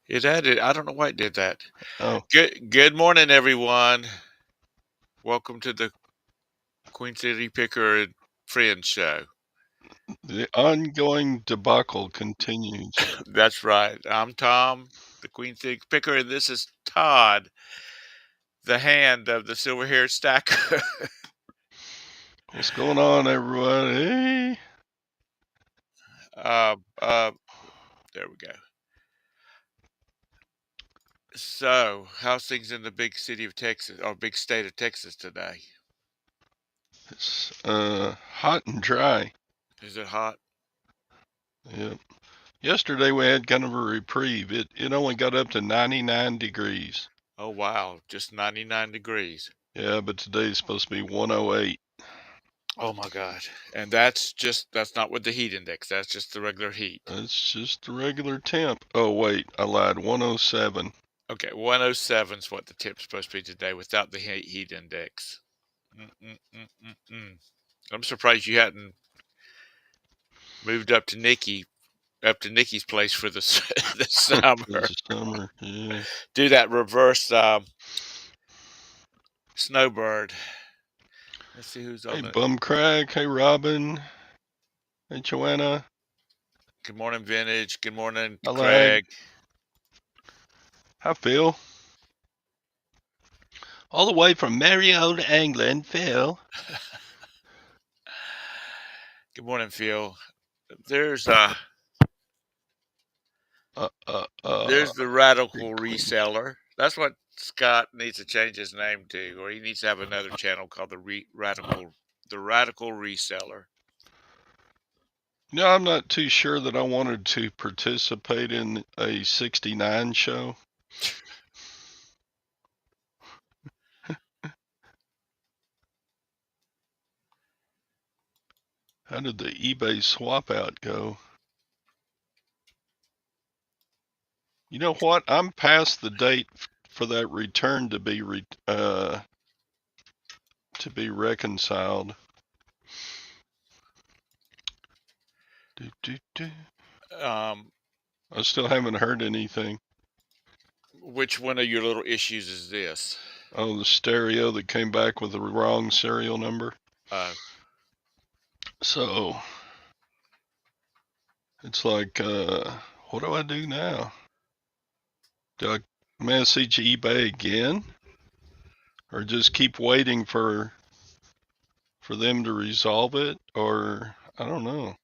It added. I don't know why it did that. Oh, Good morning, everyone. Welcome to the Queen City Picker and Friends show. the ongoing debacle continues. That's right. I'm Tom, the Queen City Picker, and this is Todd, the hand of the silver-haired stacker. What's going on, everybody? uh, uh, there we go. So, how's things in the big city of Texas, or big state of Texas today? It's hot and dry. Is it hot? Yep. Yesterday we had kind of a reprieve. It only got up to 99 degrees. Oh wow, just 99 degrees. Yeah, but today's supposed to be 108. Oh my God. And that's not with the heat index. That's just the regular heat. That's just the regular temp. Oh wait, I lied. 107. Okay, 107 is what the tip's supposed to be today without the heat index. Mm-mm-mm-mm-mm. I'm surprised you hadn't moved up to Nikki's place for the the summer. It's summer. Yeah. Do that reverse snowbird. Let's see who's Hey, on the. Bum Craig. Hey, Robin. Hey, Joanna. Good morning, Vintage. Good morning, Hi, Lag. Craig. Hi, Phil. All the way from merry old England, Phil. Good morning, Phil. There's there's the radical reseller. That's what Scott needs to change his name to, or he needs to have another channel called the radical reseller. No, I'm not too sure that I wanted to participate in a 69 show. How did the eBay swap out go? You know what? I'm past the date for that return to be reconciled. Do, do, do. Um, I still haven't heard anything. which one of your little issues is this? Oh, the stereo that came back with the wrong serial number. Uh, So it's like, what do I do now? Do I message eBay again, or just keep waiting for them to resolve it? Or I don't know.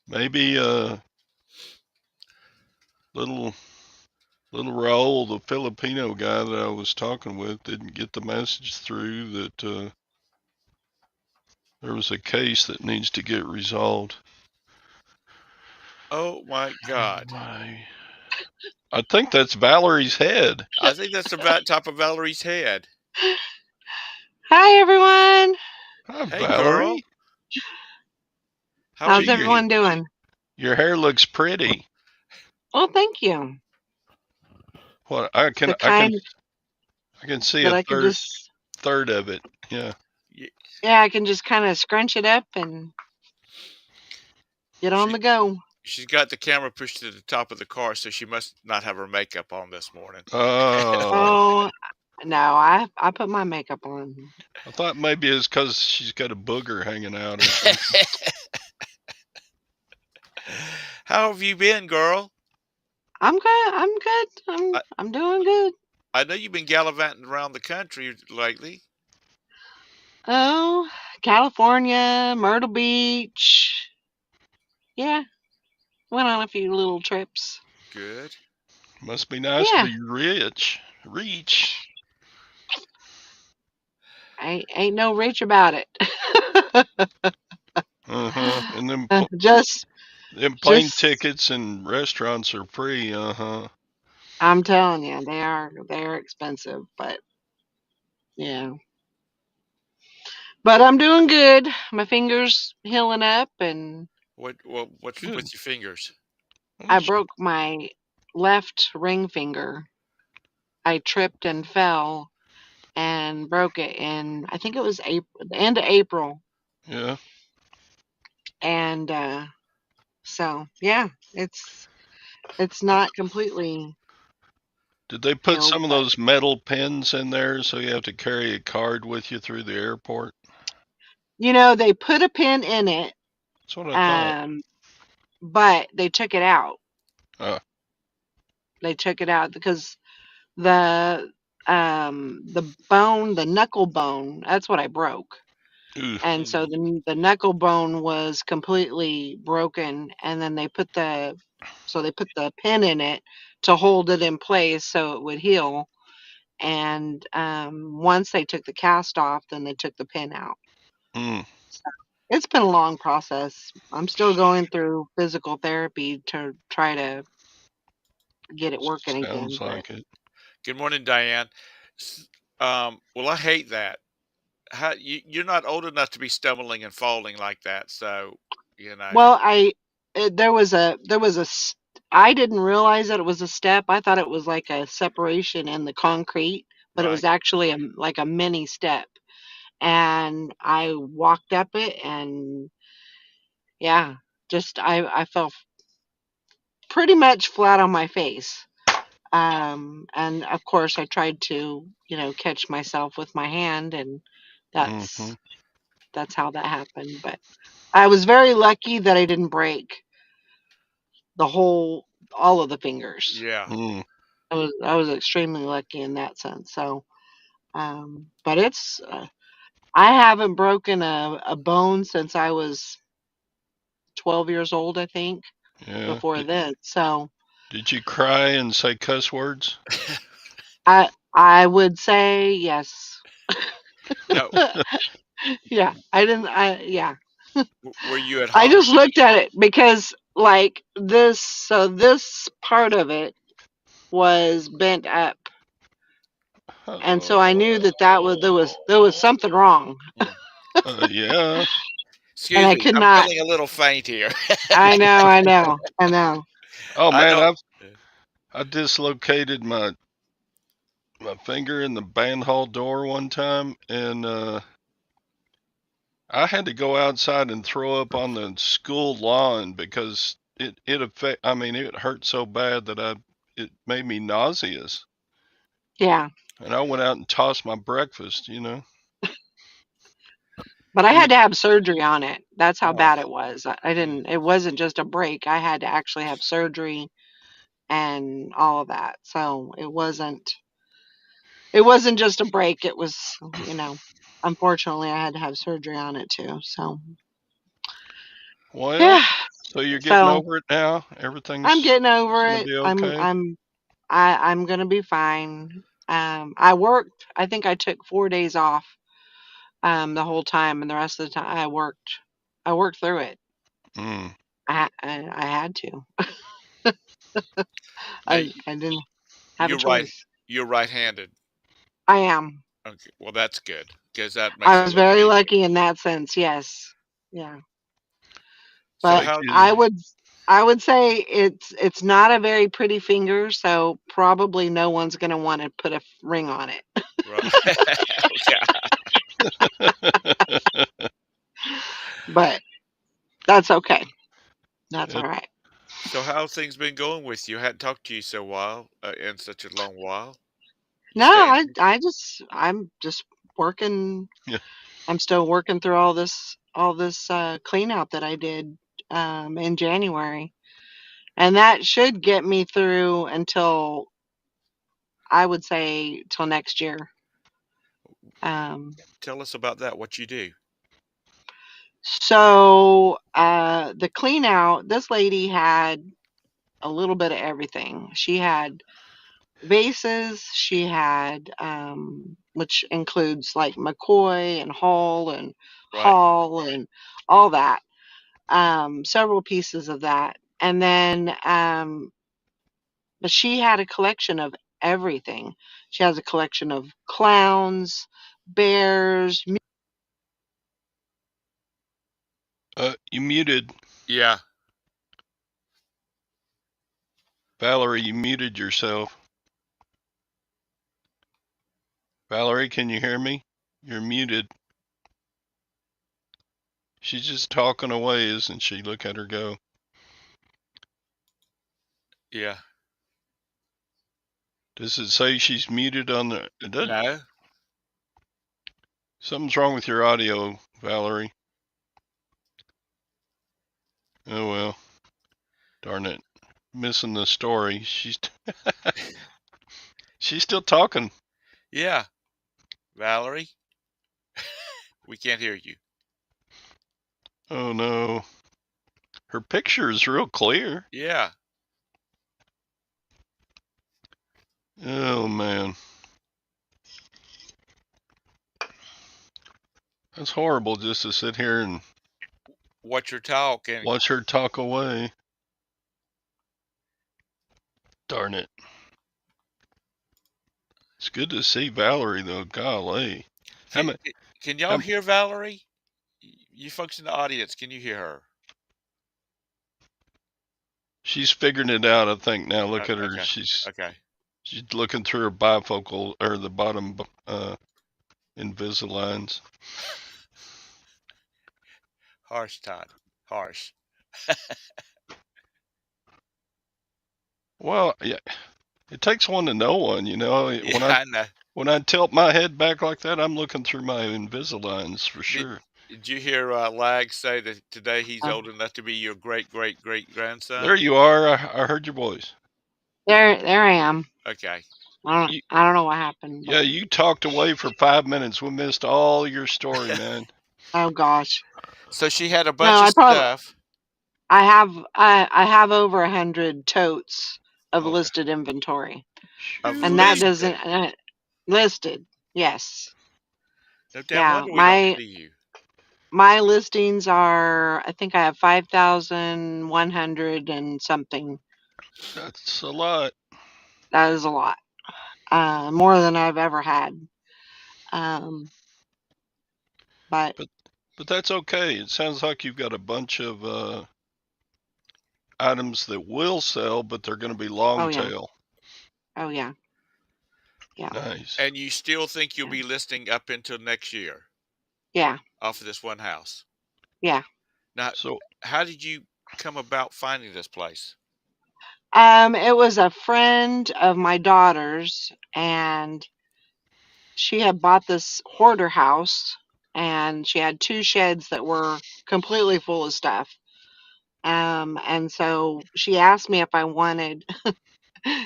Maybe little Raul, the Filipino guy that I was talking with, didn't get the message through that there was a case that needs to get resolved. oh my God! I think that's Valerie's head. I think that's about top of Valerie's head. Hi, everyone. Hi, Hey, girl. Valerie. How are How's you? everyone doing? Your hair looks pretty. Oh, thank you. What The kind I can see that a I can just, third of it. Yeah. yeah, I can just kind of scrunch it up and get on She the go. she's got the camera pushed to the top of the car, so she must not have her makeup on this morning. Oh, Oh, no, I put my makeup on. I thought maybe it's because she's got a booger hanging out or something. How have you been, girl? I'm good. I'm good. I, I'm doing good. I know you've been gallivanting around the country lately. Oh, California, Myrtle Beach. Yeah, went on a few little trips. Good. Must be nice to Yeah, be rich. Reach. ain't no rich about it. And then just plane just tickets and restaurants are free. I'm telling you, they're expensive, but yeah. But I'm doing good. My fingers healing up, and What's Good. with your fingers? I broke my left ring finger. I tripped and fell and broke it in, I think it was April, the end of April, Yeah. and so yeah, it's It's not completely Did they put healed, some of but those metal pins in there so you have to carry a card with you through the airport? they put a pin in it, That's what I thought. um, but they took it out. Uh, They took it out because the the bone, the knuckle bone, that's what I broke. ooh, And so Mm, the knuckle bone was completely broken, and then they put the pin in it to hold it in place so it would heal. And once they took the cast off, then they took the pin out. mm, So it's been a long process. I'm still going through physical therapy to try to get it working sounds again. But like it. good morning, Diane. Well, I hate that. You're not old enough to be stumbling and falling like that, so you know, well, I didn't realize that it was a step. I thought it was like a separation in the concrete, but it was right? actually like a mini step. And I walked up it, and yeah, just I fell pretty much flat on my face. And of course I tried to, catch myself with my hand, and Hmm. that's how that happened. But I was very lucky that I didn't break the whole all of the fingers. Yeah, Mm, I was extremely lucky in that sense. So, but it's I haven't broken a bone since I was 12 years old, I think, yeah. before then. So, Did you cry and say cuss words? I would say yes. no. Yeah, I didn't. Yeah, Were you at I home? just looked at it because like this. So this part of it was bent up, and so I knew Oh, that there was something wrong, Mm. yeah. and Excuse I me, could I'm not. feeling a little faint here. I know, I know, I know. Oh I man, don't. I dislocated my finger in the band hall door one time, and I had to go outside and throw up on the school lawn because I mean it hurt so bad that it made me nauseous, Yeah, and I went out and tossed my breakfast. but I You, had to have surgery on it. That's how Oh, bad it was. I yeah. didn't. It wasn't just a break. I had to actually have surgery and all of that. So it wasn't just a break. It was, unfortunately, I had to have surgery on it too. So, well, yeah. so you're getting So over it now? I'm Everything's getting over gonna it. be I'm okay? I'm I'm gonna be fine. I worked. I think I took 4 days off the whole time, and the rest of the time I worked. I worked through it. Mm. I had to. Now I didn't have a you're right. choice. You're right-handed. I am. Okay, well that's good because that makes I it a was little very easier. lucky in that sense. Yes. Yeah. So But Thank how? you. I would say it's not a very pretty finger, so probably no one's gonna want to put a ring on it. Right. Yeah. But that's okay. That's all It, right. So how's things been going with you? I hadn't talked to you so while in such a long while. You No, staying? I'm just working. yeah. I'm still working through all this clean out that I did in January, and that should get me through until I would say till next year. Um, Tell us about that. What you do? so the clean out, this lady had a little bit of everything. She had vases, she had which includes like McCoy and Right. Hall and all that. Several pieces of that. And then but she had a collection of everything. She has a collection of clowns, bears. You muted, Yeah. Valerie. You muted yourself. Valerie, can you hear me? You're muted. She's just talking away, isn't she? Look at her go. Yeah. Does it say she's muted on the? It does. No. Something's wrong with your audio, Valerie. Oh well, darn it, missing the story. She's still talking. Yeah. Valerie, we can't hear you. Oh no, her picture is real clear. Yeah. Oh man, that's horrible just to sit here and Watch your talk and watch her talk away. Darn it. It's good to see Valerie though. Golly, how can, many? can y'all hear Valerie? You folks in the audience, can you hear her? She's figuring it out, I think. Now look at her. Okay. She's Okay. looking through her bifocal or the bottom Invisaligns. Harsh, Todd. Harsh. Well, yeah, it takes one to know one, you know. Yeah, I know. When I tilt my head back like that, I'm looking through my Invisaligns for sure. Did you hear Lag say that today he's Oh, old enough to be your great great great There grandson? you are. I heard your voice. there I am. Okay. You, I don't know what happened, yeah, but you talked away for 5 minutes. We missed all your story, man. oh gosh. So she had a No, bunch of stuff. I have over 100 totes of Okay. listed inventory, Of and that Shoo. doesn't listed. listed. Yes, No damn yeah. wonder we don't My see you. my listings are. I think I have 5,100 and something. That's a lot. That is a lot. More than I've ever had. Um, but But that's okay. It sounds like you've got a bunch of items that will sell, but they're going to be oh long yeah, tail. oh yeah, yeah, Nice. And you still think you'll yeah, be listing up until next year yeah, off of this one house. yeah. Now, So, how did you come about finding this place? It was a friend of my daughter's, and she had bought this hoarder house, and she had two sheds that were completely full of stuff. And so she asked me if I wanted.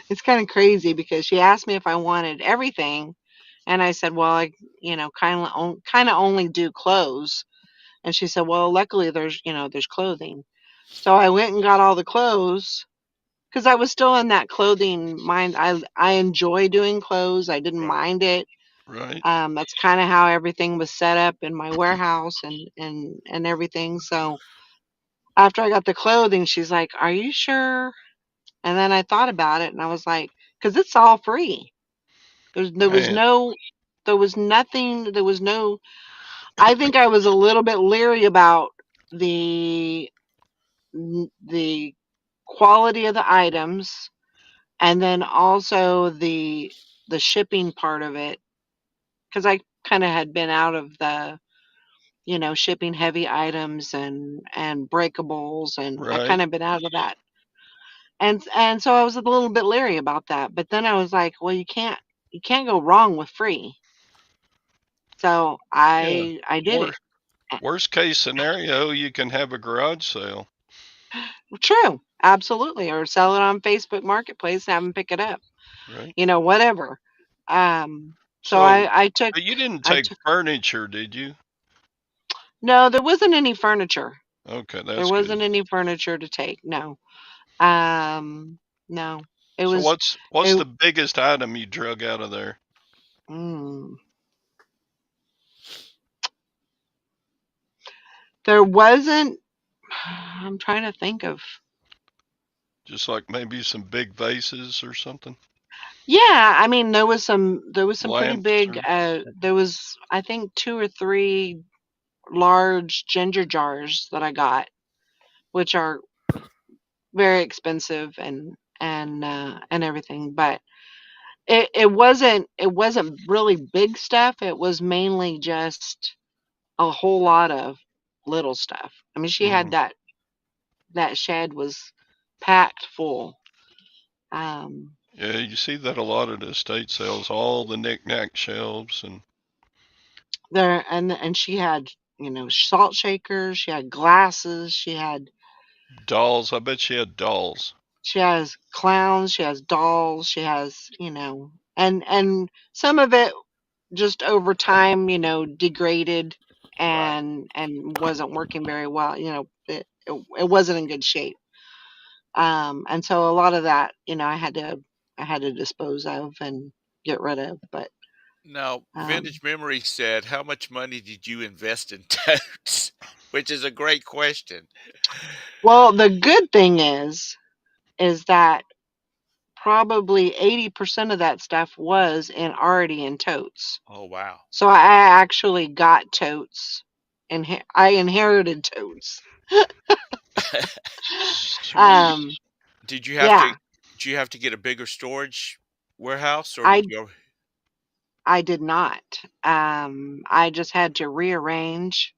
It's kind of crazy because she asked me if I wanted everything, and I said, well, I, kind of only do clothes. And she said, well, luckily there's clothing. So I went and got all the clothes because I was still in that clothing mind. I enjoy doing clothes. I didn't Right. mind it. right. That's kind of how everything was set up in my warehouse and everything. So after I got the clothing, she's like, "Are you sure?" And then I thought about it, and I was like, "Cause it's all free. There was Man, no, there was nothing. There was no. I think I was a little bit leery about the the quality of the items, and then also the shipping part of it, because I kind of had been out of the shipping heavy items and breakables, and I kind right. of been out of that. And so I was a little bit leery about that. But then I was like, well, you can't go wrong with free. So Yeah. I did it. Worst worst case scenario, you can have a garage sale, True, absolutely, or sell it on Facebook Marketplace and have them pick it up. right? Whatever. Um, so So, I took but you didn't I take took furniture, did you? no, there wasn't any furniture. Okay, There that's good. wasn't any furniture to take. No. Um, no. It So was what's it. the biggest item you drug out of there? Mm, there wasn't. I'm trying to think of. Just like maybe some big vases or something? Yeah, I mean there was some pretty Lamps big. or There was, I think, two or three large ginger jars that I got, which are very expensive and everything. But it wasn't really big stuff. It was mainly just a whole lot of little stuff. I mean, she had mm, that shed was packed full. Um, Yeah, you see that a lot at estate sales, all the knick-knack shelves and there and she had, salt shakers, she had glasses, dolls. I bet she had dolls. she has clowns, she has dolls, she has, and some of it just over time, degraded Right. and wasn't working very well. It wasn't in good shape. And so a lot of that, I had to dispose of and get rid of. But Now, um, Vintage Memory said, "How much money did you invest in totes?" Which is a great question. well, the good thing is that probably 80% of that stuff was already in totes. Oh wow. So I actually got totes, and I inherited totes. Sweet. Um, Did you have to yeah, did you have to get a bigger storage warehouse or did I you I did not. I just had to rearrange,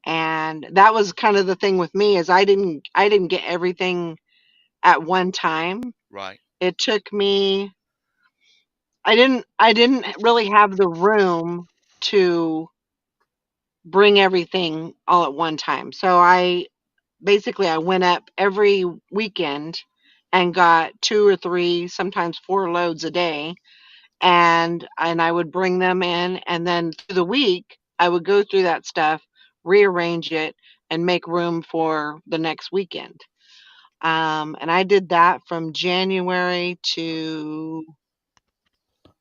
and that was kind of the thing with me is I didn't get everything at one time. right, It took me. I didn't really have the room to bring everything all at one time. So I went up every weekend and got 2 or 3, sometimes 4 loads a day, and I would bring them in, and then through the week I would go through that stuff, rearrange it, and make room for the next weekend. And I did that from January to,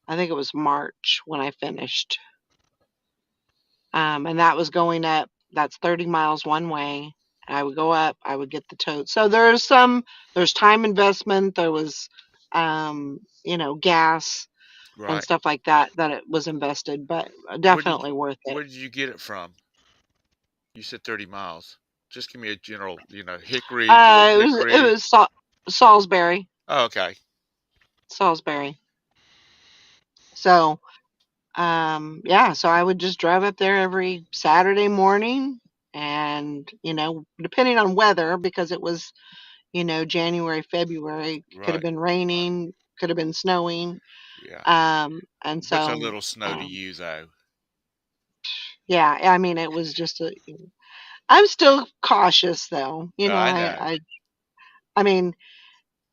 I think it was March when I finished. And that was going up. That's 30 miles one way. I would go up. I would get the tote. So there's time investment. There was, gas and right. stuff like that it was invested, but Where did you, definitely worth it. where did you get it from? You said 30 miles. Just give me a general, Hickory, Hickory. It was Salisbury, Oh, okay. Salisbury. So, yeah, so I would just drive up there every Saturday morning, and depending on weather, because it was, January, February, could have Right. been raining, could have been snowing. Yeah. And What's a so, little snow to um, you though? yeah, I mean, it was just I'm still cautious though. I know. I mean,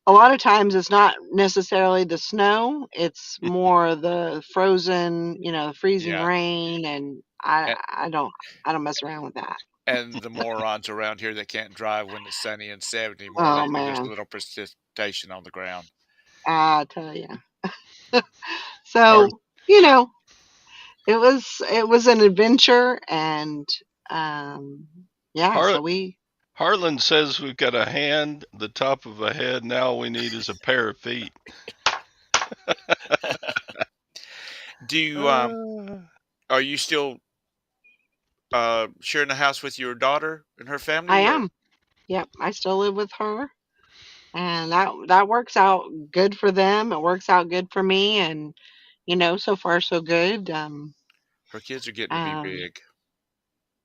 a lot of times it's not necessarily the snow, it's more the frozen, freezing Yeah. rain, and And, I don't mess around with that. and the morons around here that can't drive when it's sunny and 70 more Oh likely there's a man, little precipitation on the ground. I tell you. Har- So, you know, it was an adventure, and um yeah, Har- so we Harlan says we've got a hand, the top of a head. Now all we need is a pair of feet. Do you Uh, are you still sharing the house with your daughter and her I family or am. Yep, I still live with her, and that works out good for them. It works out good for me, and so far so good. her kids are getting to be Um, big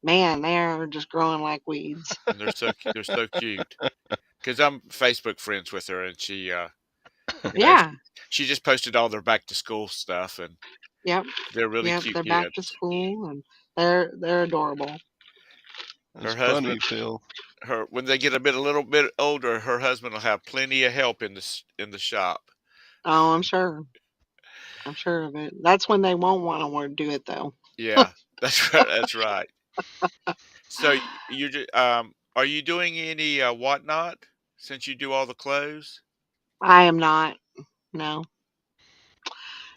Man, they're just growing like weeds. and they're so cute. Cuz I'm Facebook friends with her and she you know Yeah. she just posted all their back to school stuff and Yep. they're really Yep. cute They're back to kids. school, and they're adorable. that's Her husband funny, Phil. her when they get a little bit older, her husband will have plenty of help in the shop. Oh, I'm sure. I'm sure of it. That's when they won't want to do it though. Yeah, that's right. That's right. So are you doing any whatnot since you do all the clothes? I am not. No.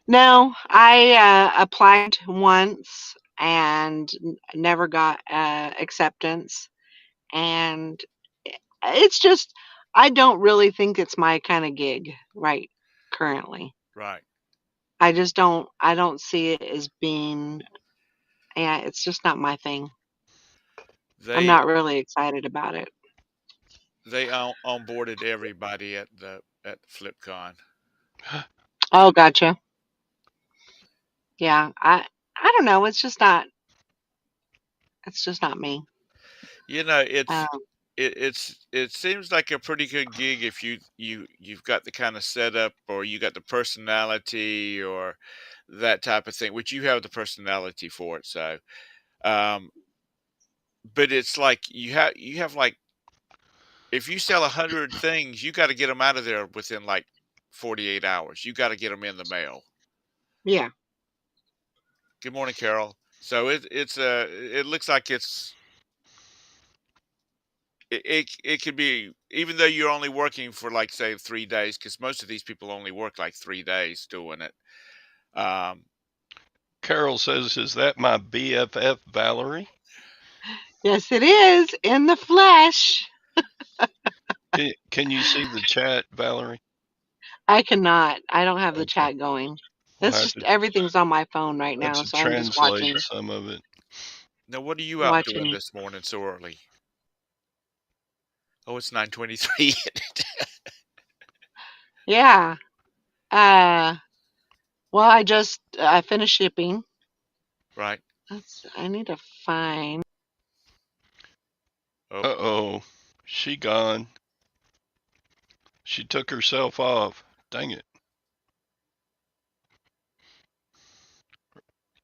No, I applied once and never got acceptance, and it's just I don't really think it's my kind of gig right currently. Right. I don't see it as being, yeah, it's just not my thing. I'm They not really excited about it. onboarded everybody at FlipCon. Oh, gotcha. Yeah, I don't know. It's just not me. You know, it's Um, it seems like a pretty good gig if you've got the kind of setup, or you got the personality, or that type of thing, which you have the personality for it. So, um, but it's like you have like, if you sell 100 things, you got to get them out of there within like 48 hours. You got to get them in the mail. Yeah. Good morning, Carol. So it looks like it could be, even though you're only working for like say 3 days, because most of these people only work like 3 days doing it. Um, Carol says, "Is that my BFF, Valerie?" Yes, it is in the flesh. Can you see the chat, Valerie? I cannot. I don't have the Okay. chat going. We'll It's have just everything's on my phone right now, to so I'm just translate watching some of it. Now, what are you out doing watching. this morning so early? Oh, it's 9:23. Yeah. Uh well, I finished shipping. Right. I need to find. Oh, Uh-oh. She gone. She took herself off. Dang it.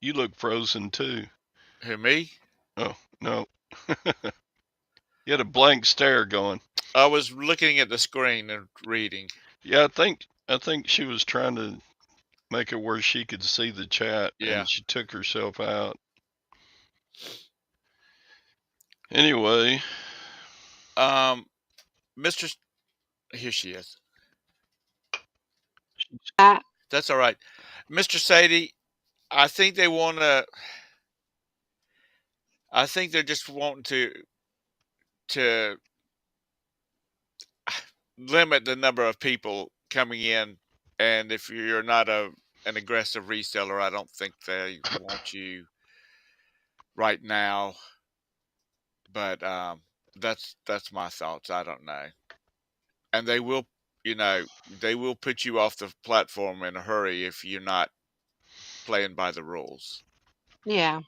You look frozen too. who, me? Oh, no. You had a blank stare going. I was looking at the screen and reading. Yeah, I think she was trying to make it where she could see the chat, Yeah. and she took herself out. Anyway, Um, Mr. Here she is. That. That's all right. Mr. Sadie, I think they want to. I think they're just wanting to limit the number of people coming in, and if you're not an aggressive reseller, I don't think they want you right now. But that's my thoughts. I don't know, and they will put you off the platform in a hurry if you're not playing by the rules. Yeah.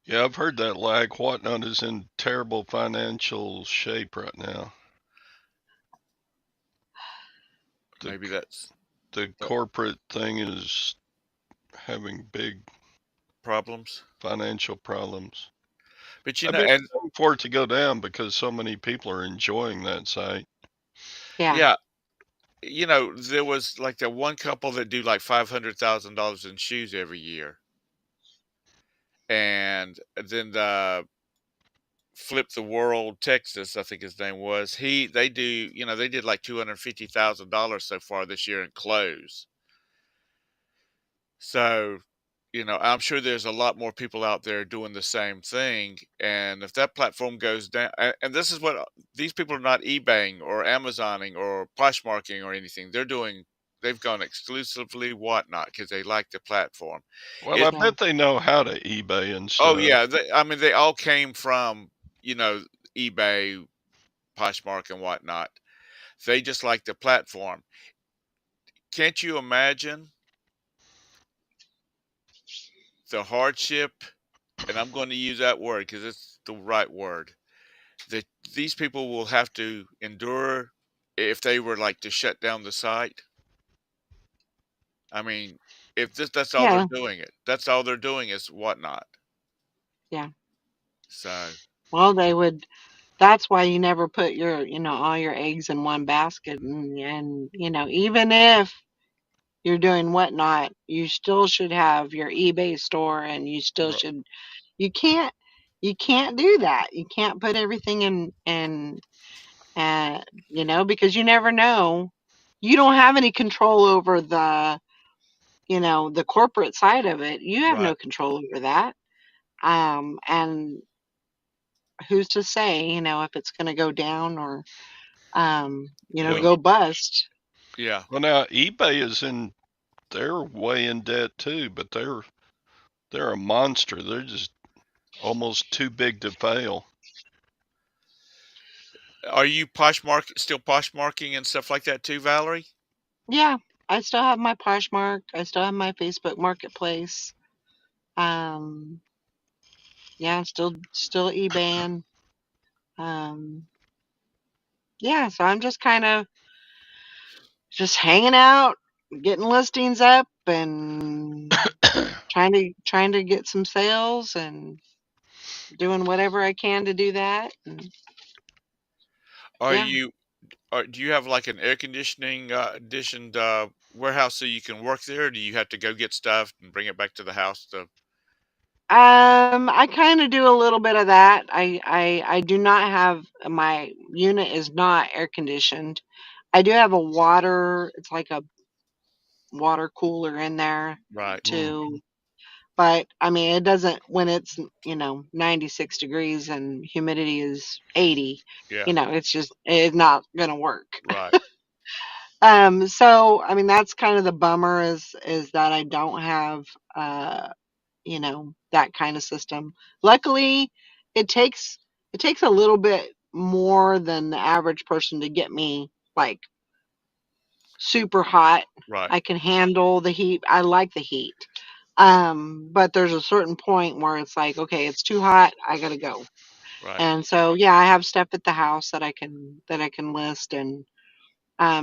yeah, I've heard that lag. Whatnot is in terrible financial shape right now. The Maybe that's the corporate thing is having big problems. financial problems. But I've been waiting for it to go down because so many people are enjoying that site. Yeah. yeah, there was like that one couple that do like $500,000 in shoes every year, and then the Flip the World Texas, I think his name was. They did like $250,000 so far this year in clothes. So, I'm sure there's a lot more people out there doing the same thing. And if that platform goes down, and this is what these people are not eBaying or Amazoning or Poshmarking or anything. They've gone exclusively Whatnot because they like the platform. Well, I It, Yeah. bet they know how to eBay and oh stuff. yeah, I mean they all came from eBay, Poshmark, and whatnot. They just like the platform. Can't you imagine the hardship? And I'm going to use that word because it's the right word, that these people will have to endure if they were like to shut down the site. I mean, if that's all they're Yeah. doing it. That's all they're doing is Whatnot. Yeah. So, Well, they would. That's why you never put all your eggs in one basket, and even if you're doing Whatnot, you still should have your eBay store, and you still r- should. You can't. You can't do that. You can't put everything in, uh, because you never know. You don't have any control over the corporate side of it. You have right. no control over that. And who's to say, if it's going to go down or, Well, go bust? yeah. Well, now eBay is they're way in debt too, but they're a monster. They're just almost too big to fail. Are you still Poshmarking and stuff like that too, Valerie? Yeah, I still have my Poshmark. I still have my Facebook Marketplace. Um, yeah, still eBaying. Um, yeah, so I'm just kind of just hanging out, getting listings up, and trying to get some sales, and doing whatever I can to do that. And Are yeah. you do you have like an air conditioning conditioned warehouse so you can work there? Or do you have to go get stuff and bring it back to the house to I kind of do a little bit of that. I do not have my unit is not air conditioned. I do have a water. It's like a water cooler in there right? Mm. too. But I mean, it doesn't when it's 96 degrees and humidity is 80. Yeah, It's not gonna work. right, So I mean, that's kind of the bummer is that I don't have uh that kind of system. Luckily, it takes it takes a little bit more than the average person to get me like super hot. right, I can handle the heat. I like the heat. But there's a certain point where it's like, okay, it's too hot. I gotta go. right. And so, yeah, I have stuff at the house that I can list, and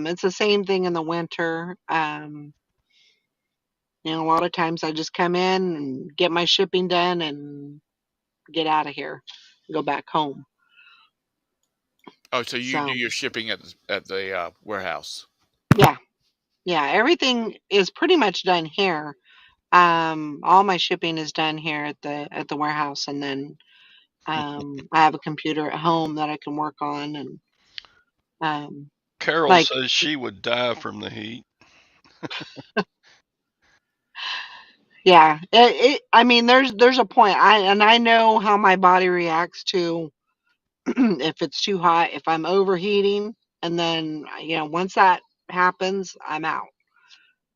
it's the same thing in the winter. A lot of times I just come in and get my shipping done and get out of here, go back home. Oh, so you do So your shipping at the warehouse, yeah, yeah, everything is pretty much done here. All my shipping is done here at the warehouse, and then I have a computer at home that I can work on, and um, Carol like says she would die from the heat. yeah, I mean, there's a point. I know how my body reacts to if it's too hot, if I'm overheating, and then once that happens, I'm out,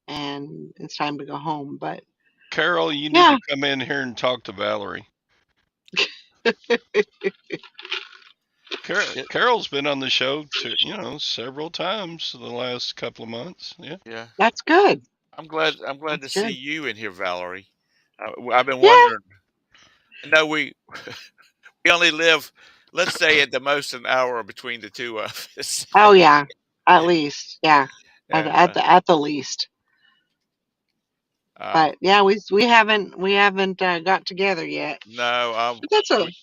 and it's time to go home. But Carol, you need yeah, to come in here and talk to Valerie. it, Carol's been on the show several times the last couple of months. Yeah. yeah. that's good. I'm glad That's to see good. you in here, Valerie. I've been Yeah. wondering. No, we only live, let's say, at the most an hour between the two of us, Oh yeah. At least, yeah. At, and at the at the least. um, But yeah, we haven't got together yet. no,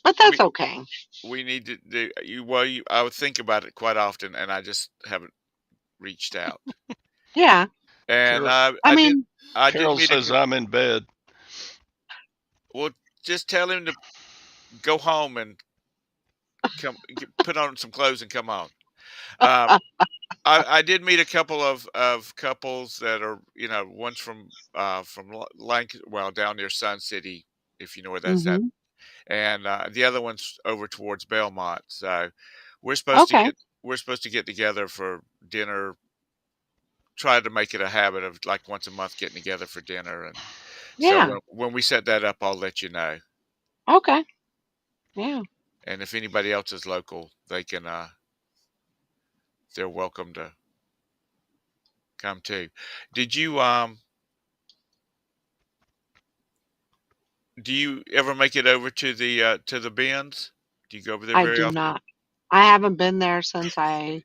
But that's we okay. we need to do you. Well, I would think about it quite often, and I just haven't reached out. Yeah. And Carol, I I mean, I did Carol meet a. says I'm in bed. Well, just tell him to go home and put on some clothes and come on. Um, I did meet a couple of couples that are one's from well, down near Sun City, if you know where that's at, mhm. and the other one's over towards Belmont. So we're supposed to Okay. get we're supposed to get together for dinner. Try to make it a habit of like once a month getting together for dinner, and so Yeah. when we set that up, I'll let you know. Okay. Yeah. And if anybody else is local, they're welcome to come too. Did you do you ever make it over to the bins? Do you go over there I very do often? not. I haven't been there since I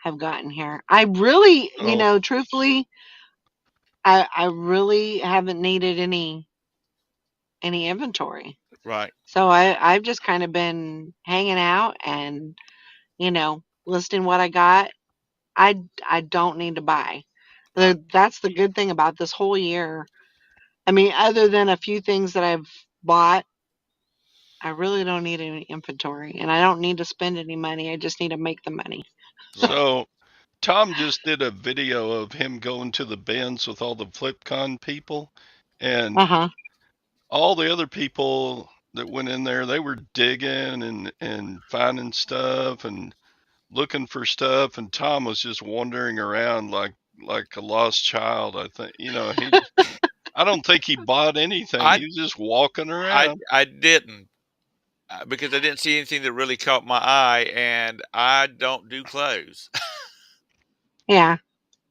have gotten here. I really, Oh, truthfully, I really haven't needed any inventory. Right, So I've just kind of been hanging out and, listing what I got. I don't need to buy. right. That's the good thing about this whole year. I mean, other than a few things that I've bought, I really don't need any inventory, and I don't need to spend any money. I just need to make the money. Right. so Tom just did a video of him going to the bins with all the FlipCon people, and Uh-huh. all the other people that went in there, they were digging and finding stuff and looking for stuff, and Tom was just wandering around like a lost child. I think I don't think he bought anything. I He was just walking around. I didn't because I didn't see anything that really caught my eye, and I don't do clothes. Yeah.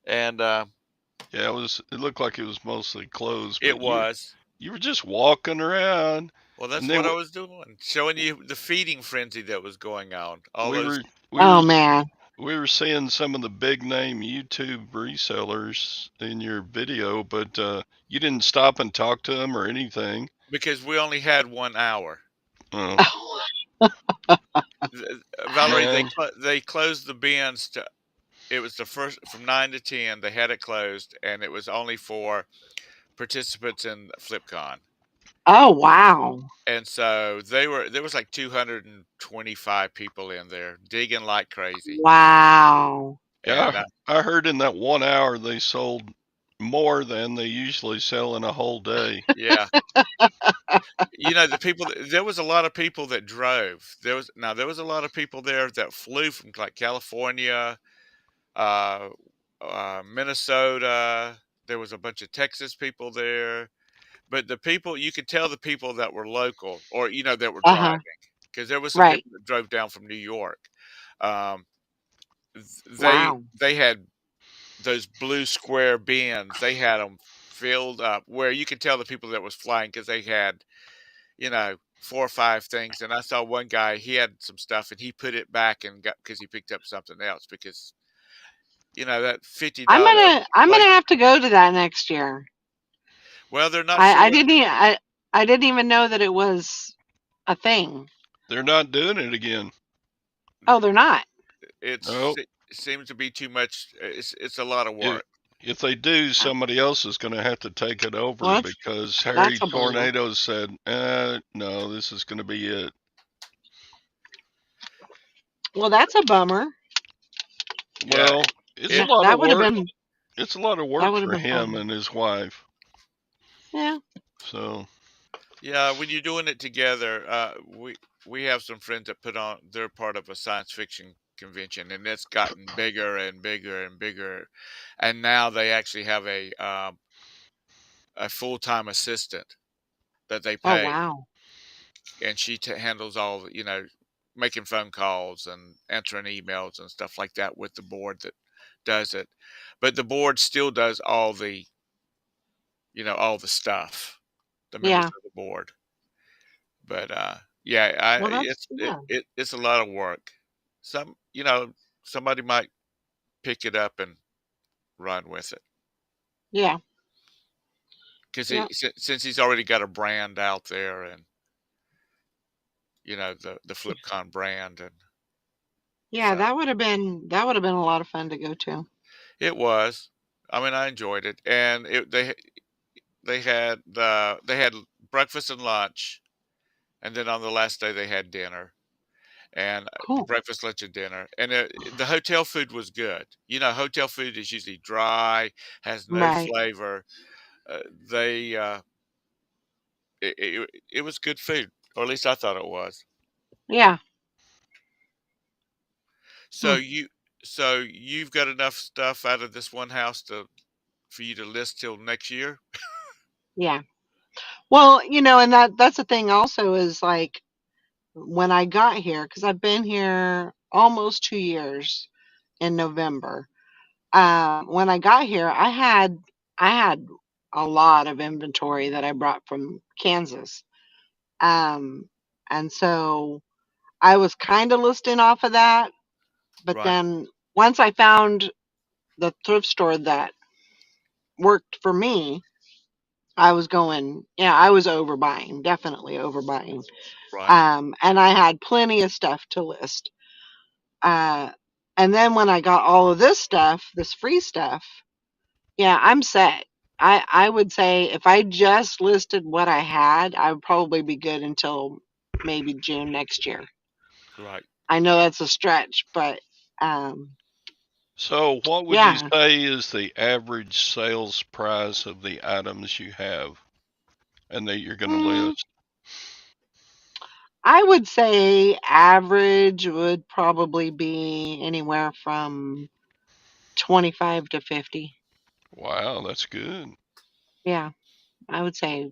And Yeah, it looked like it was mostly clothes, it but was. you were just walking around, Well, and that's then what I was doing, showing you the feeding frenzy that was going on. All we those were we Oh were man. we were seeing some of the big name YouTube resellers in your video, but you didn't stop and talk to them or anything. because we only had 1 hour. Oh, Valerie, well, they closed the bins to. It was the first from 9 to 10. They had it closed, and it was only for participants in FlipCon. Oh, wow. And so there was like 225 people in there digging like crazy. Wow. And yeah, I heard in that 1 hour they sold more than they usually sell in a whole day. yeah, there was a lot of people that drove. There was a lot of people there that flew from like California, uh, Minnesota. There was a bunch of Texas people there, but the people you could tell the people that were local or that were Uh-huh. driving because there was some Right. people that drove down from New York. Um, Wow. they had those blue square bins. They had them filled up where you could tell the people that was flying because they had 4 or 5 things. And I saw one guy, he had some stuff and he put it back and got because he picked up something else because that $50 I'm gonna plate. have to go to that next year. Well, they're not I sure. didn't I didn't even know that it was a thing. They're not doing it again. Oh, they're not. It's No, it seems to be too much. It's a lot of if work. if they do, somebody else is going to have to take it over Well, because that's Harry a bummer. Tornado said, no, this is going to be it. Well, that's a bummer. Yeah, Well, it's a it. lot of That would have work. been It's a lot of that work would have for been him fun. and his wife. Yeah. So, Yeah, when you're doing it together, we have some friends that put on. They're part of a science fiction convention, and it's gotten bigger and bigger and bigger. And now they actually have a full time assistant that they Oh, pay, wow. and she handles all making phone calls and answering emails and stuff like that with the board that does it. But the board still does all the stuff. The members Yeah. of the board. But yeah, I Well, that's yeah. it's a lot of work. Somebody might pick it up and run with it Yeah. because Yeah. since he's already got a brand out there and the FlipCon brand and Yeah, so that would have been a lot of fun to go to. it was. I mean, I enjoyed it, and they had breakfast and lunch, and then on the last day they had dinner and Cool. breakfast, lunch, and dinner. And the hotel food was good. Hotel food is usually dry, has no Right. flavor. They it was good food, or at least I thought it was. Yeah. So Hmm. you've got enough stuff out of this one house for you to list till next year. Yeah. Well, and that's the thing also is like when I got here, because I've been here almost 2 years in November. When I got here, I had a lot of inventory that I brought from Kansas. Um, and so I was kind of listing off of that, but Right, then once I found the thrift store that worked for me, I was overbuying, definitely overbuying. right, And I had plenty of stuff to list. Uh, and then when I got all of this stuff, this free stuff, yeah, I'm set. I would say if I just listed what I had, I would probably be good until maybe June next year. right. I know that's a stretch, but um, so what would you yeah, say is the average sales price of the items you have and that you're going to mm, list? I would say average would probably be anywhere from 25 to 50. Wow, that's good. Yeah, I would say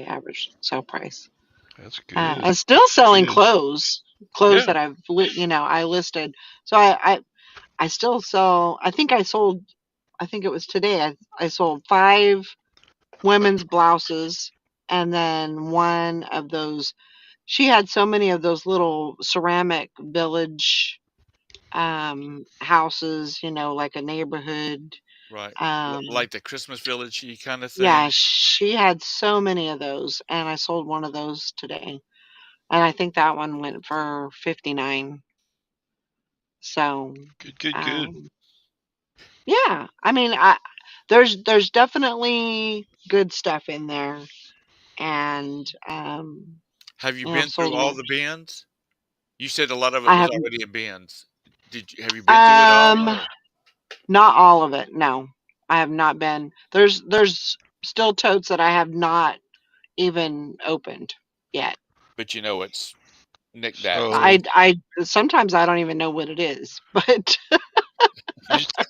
average sale price. That's good. I'm still selling Good. clothes Yeah. that I listed. So I still sell. I think it was today. I sold 5 women's blouses, and then one of those. She had so many of those little ceramic village houses, like a neighborhood. Right. Um, Like the Christmas village kind of yeah, thing. she had so many of those, and I sold one of those today. And I think that one went for 59. So, Good, good, good. um, yeah, I mean, there's definitely good stuff in there, and Have you been through sold all one. the bins? You said a lot of it I was have already in bins. Have you been through it all? Or not all of it. No, I have not been. There's still totes that I have not even opened yet. but it's nicked out too. So I sometimes I don't even know what it is, but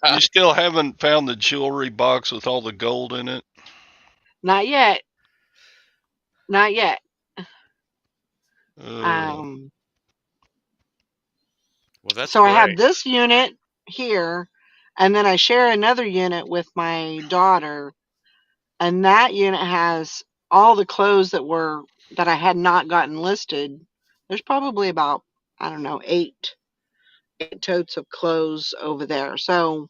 you still haven't found the jewelry box with all the gold in it? not yet, not yet. Uh, Um, Well, that's so I have great. this unit here, and then I share another unit with my daughter, and that unit has all the clothes that I had not gotten listed. There's probably about, I don't know, eight totes of clothes over there. So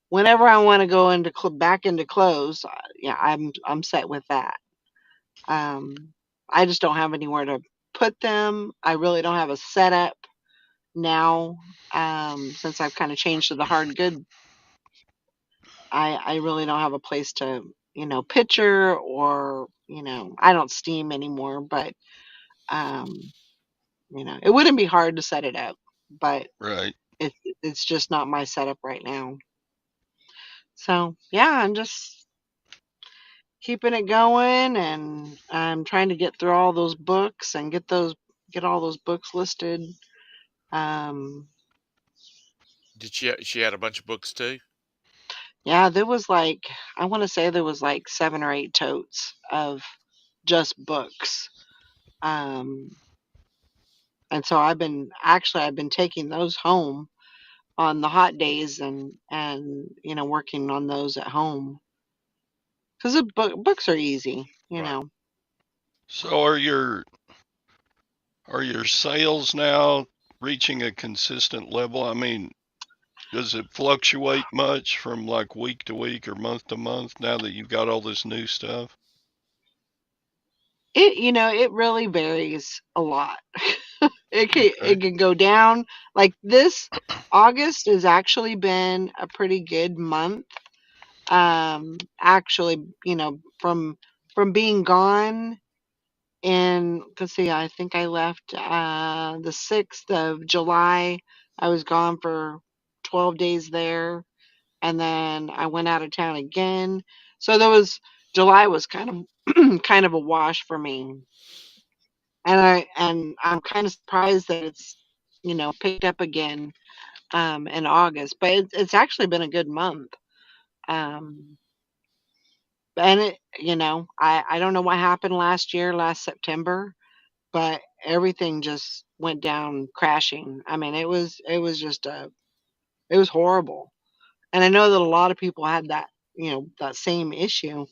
whenever I want to go back into clothes, yeah, I'm set with that. Um, I just don't have anywhere to put them. I really don't have a setup now, since I've kind of changed to the hard good. I really don't have a place to, pitcher, or, I don't steam anymore, but um, it wouldn't be hard to set it up, but right. it, it's just not my setup right now. So yeah, I'm just keeping it going, and I'm trying to get through all those books and get all those books listed. Um, Did she had a bunch of books too? yeah, there was like, I want to say there was like 7 or 8 totes of just books. Um, and so I've been taking those home on the hot days, and working on those at home, because the books are easy. Right. So are your sales now reaching a consistent level? I mean, does it fluctuate much from like week to week or month to month now that you've got all this new stuff? It really varies a lot. Okay. It can go down. Like this August has actually been a pretty good month. Actually, from being gone in, let's see, I think I left the 6th of July. I was gone for 12 days there, and then I went out of town again. So July was kind of kind of a wash for me. And I'm kind of surprised that it's picked up again in August, but it's actually been a good month. Um, and I don't know what happened last September, but everything just went down crashing. I mean, it was horrible, and I know that a lot of people had that same issue.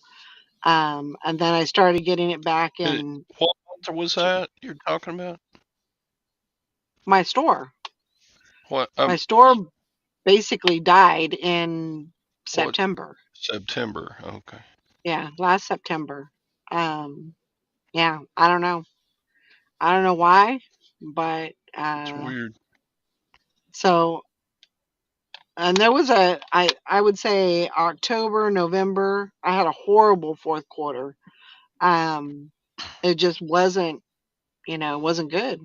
And then I started getting it back Uh, in What month was that you're talking about? my store. What My store basically died in what September. September? Okay. Yeah, last September. Um, yeah, I don't know. I don't know why, but It's weird. so, and there was I would say October, November. I had a horrible fourth quarter. Um, it just wasn't good.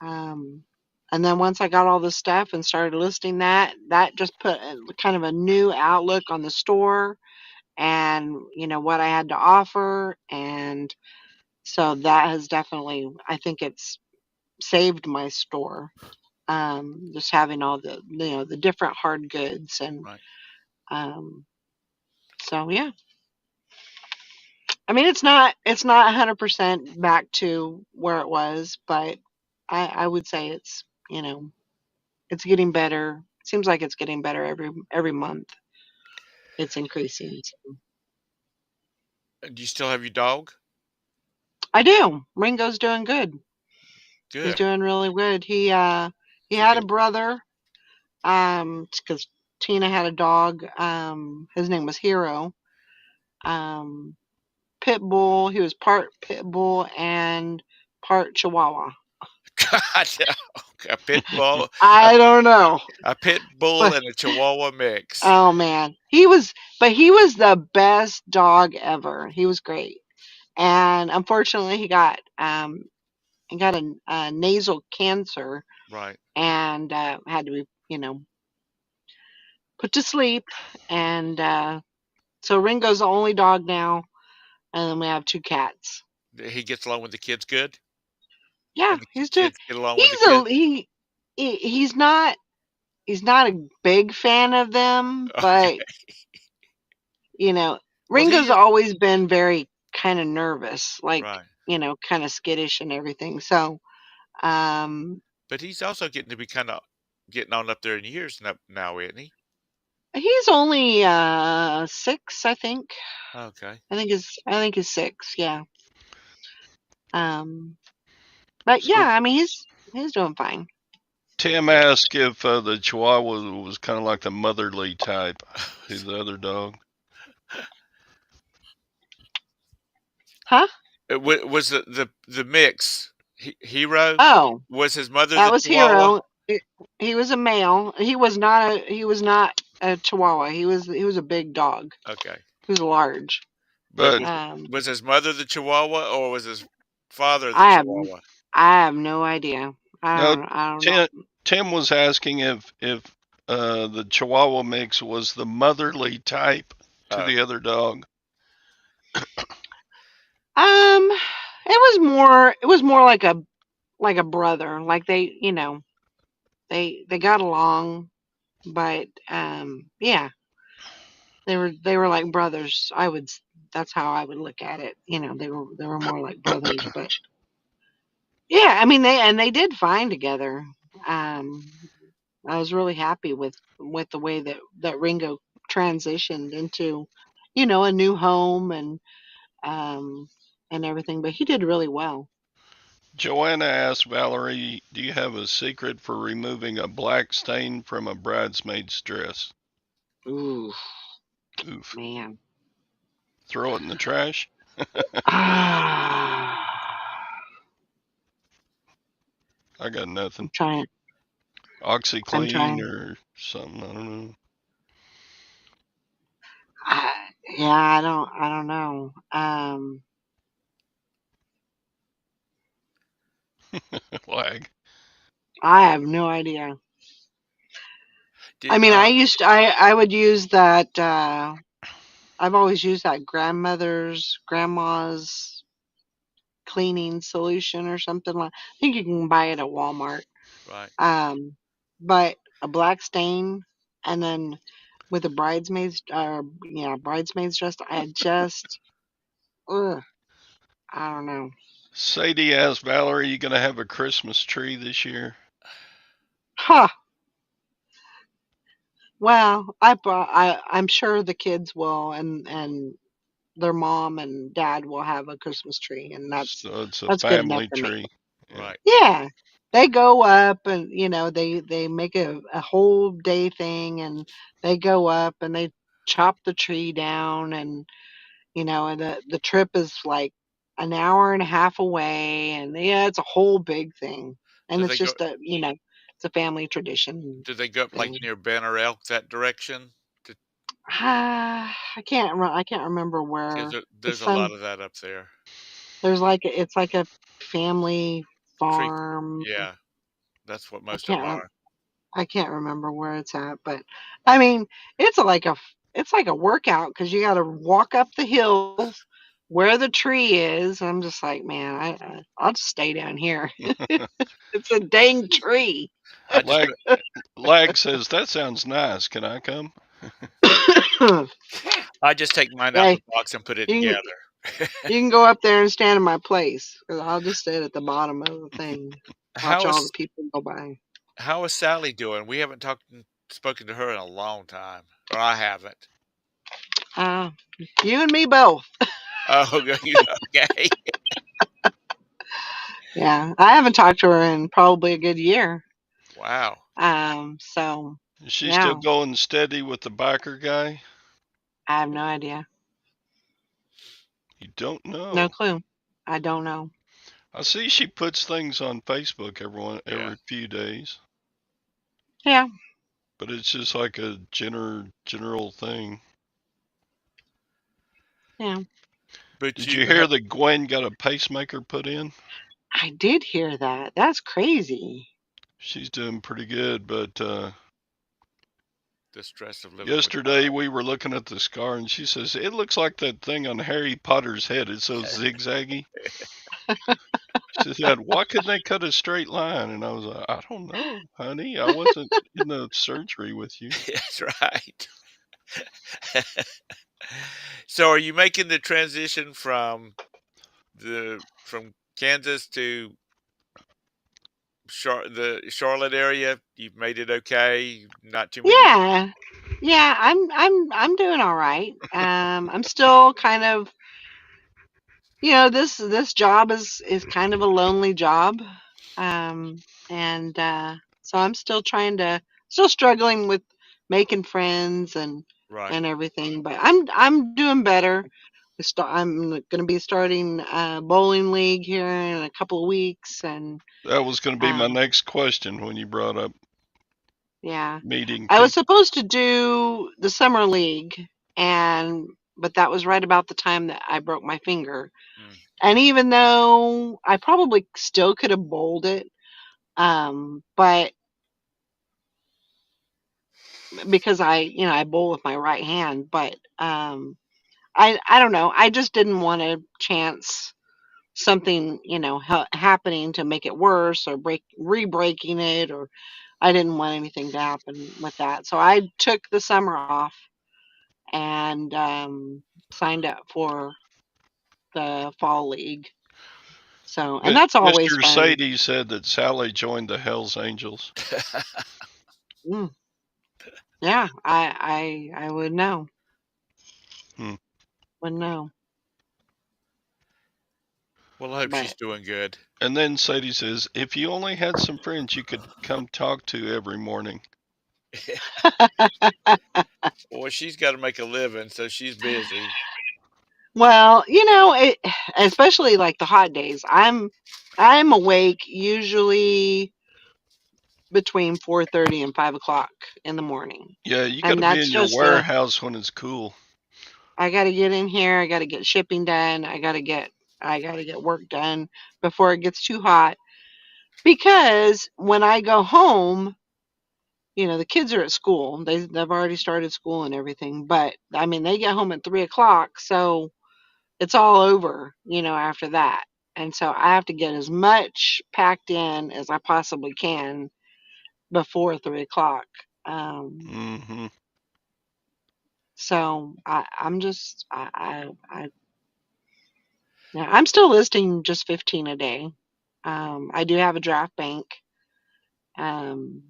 Um, and then once I got all this stuff and started listing that just put kind of a new outlook on the store, and what I had to offer, and so that has definitely, I think it's saved my store. Just having all the different hard goods, and Right. um, so yeah. I mean, it's not 100% back to where it was, but I would say it's getting better. Seems like it's getting better every month. It's increasing. Do you still have your dog? I do. Ringo's doing good. He's Good. doing really good. He So had a get brother. Because Tina had a dog. His name was Hero. Um, Pit bull. He was part pit bull and part Chihuahua. God, a pit bull, a, I don't know, a pit bull but and a Chihuahua mix. oh man, he was the best dog ever. He was great, and unfortunately, he got a nasal cancer Right. and had to be put to sleep, and so Ringo's the only dog now, and then we have two cats. He gets along with the kids good, Yeah, and the he's doing. kids get along with the He's a kids. he's not a big fan of them, Okay. but you know, Well, he Ringo's is always been very kind of nervous, like right, kind of skittish and everything. So, um, but he's also getting to be kind of getting on up there in years now, isn't he? he's only 6, I think. Okay. I think he's 6. Yeah. Um, but yeah, So I mean, he's doing fine. Tim asked if the Chihuahua was kind of like the motherly type to the other dog. Huh? Was the mix hero? Oh, Was his mother that the was Chihuahua? Hero. He was a male. He was not a Chihuahua. He was a big dog. Okay. He was large. But But Um, was his mother the Chihuahua or was his father the I have Chihuahua? I have no idea. no, I don't know. Tim was asking if the Chihuahua mix was the motherly type to Oh, the other dog. It was more like a brother. Like they got along, but yeah, they were like brothers. That's how I would look at it. They were more like brothers, but yeah, I mean they did fine together. Um, I was really happy with the way that Ringo transitioned into, a new home um and everything. But he did really well. Joanna asked Valerie, "Do you have a secret for removing a black stain from a bridesmaid's dress?" Ooh, Oof. man. Throw it in the trash? Ah, I got I'm nothing. trying. I'm OxyClean trying. or something. I don't I, yeah, I don't know. know. Lag. I have no idea. I did mean, I would use that. I've always used that grandma's cleaning solution or something like. I think you can buy it at Walmart. right. Um, but a black stain, and then with a bridesmaid's dress. Ugh, I don't know. Sadie asked Valerie, "You gonna have a Christmas tree this year?" Huh. Well, I'm sure the kids will, and their mom and dad will have a Christmas tree, and that's So it's a that's good enough family for me. tree. Yeah. Right. Yeah, they go up, and they make a whole day thing, and they go up and they chop the tree down, and the trip is like an hour and a half away, and yeah, it's a whole big thing, Do and it's they go? just it's a family tradition Do they go up like thing. near Banner Elk that direction? I can't remember Because where. there's It's a lot some of that up there. it's like a family Tree. farm. Yeah, that's what I most of them can't are. I can't remember where it's at, but I mean, it's like a workout because you got to walk up the hills where the tree is. I'm just like, man, I'll just stay down here. It's a dang tree. I just Lag Lag says that sounds nice. Can I come? I just take mine out Yeah, the box and put it you can together. you can go up there and stand in my place because I'll just sit at the bottom of the thing, watch How all the is people go by. how is Sally doing? We haven't spoken to her in a long time, or I haven't. Uh, you and me both. Oh, okay. Yeah, I haven't talked to her in probably a good year. Wow. So Is she still yeah, going steady with the biker guy? I have no idea. You don't No know. clue. I don't know. I see she puts things on Facebook Yeah. every few days, Yeah, but it's just like a general thing. yeah. But Did you you hear that Gwen got a pacemaker put in? I did hear that. That's crazy. She's doing pretty good, but the stress of living with yesterday we were looking at the scar and she says, it looks like that thing on Harry Potter's head. It's so zigzaggy. She said, why couldn't they cut a straight line? And I was like, I don't know, honey. I wasn't in the surgery with you. That's right. So are you making the transition from Kansas to the Charlotte area? You've made it okay. Not too many. Yeah. Yeah, I'm doing all right. I'm still kind of, this job is kind of a lonely job. And so I'm still still struggling with making friends Right. and everything, but I'm doing better. I'm going to be starting a bowling league here in a couple of weeks, and That was going to be my um, next question when you brought up yeah, meeting I was people. supposed to do the summer league, and but that was right about the time that I broke my finger. Mm, And even though I probably still could have bowled it, but because I bowl with my right hand, but I don't know. I just didn't want to chance something happening to make it worse or re-breaking it, or I didn't want anything to happen with that. So I took the summer off and signed up for the fall league. So, and that's always Mr. fun. Sadie said that Sally joined the Hells Angels. Mm, yeah, I would know. Hmm. Would know. well, I hope she's But doing good. And then Sadie says, if you only had some friends you could come talk to every morning. Well, she's got to make a living, so she's busy. well, especially like the hot days. I'm awake usually between 4:30 and 5 o'clock in the morning, Yeah, you got to and be that's in your just the warehouse when it's cool. I got to get in here. I got to get shipping done. I got to get work done before it gets too hot. Because when I go home, the kids are at school. They've already started school and everything. But I mean, they get home at 3 o'clock, so it's all over. After that, and so I have to get as much packed in as I possibly can before 3 o'clock. Um, Hmm. so I'm just yeah, I'm still listing just 15 a day. I do have a draft bank, um,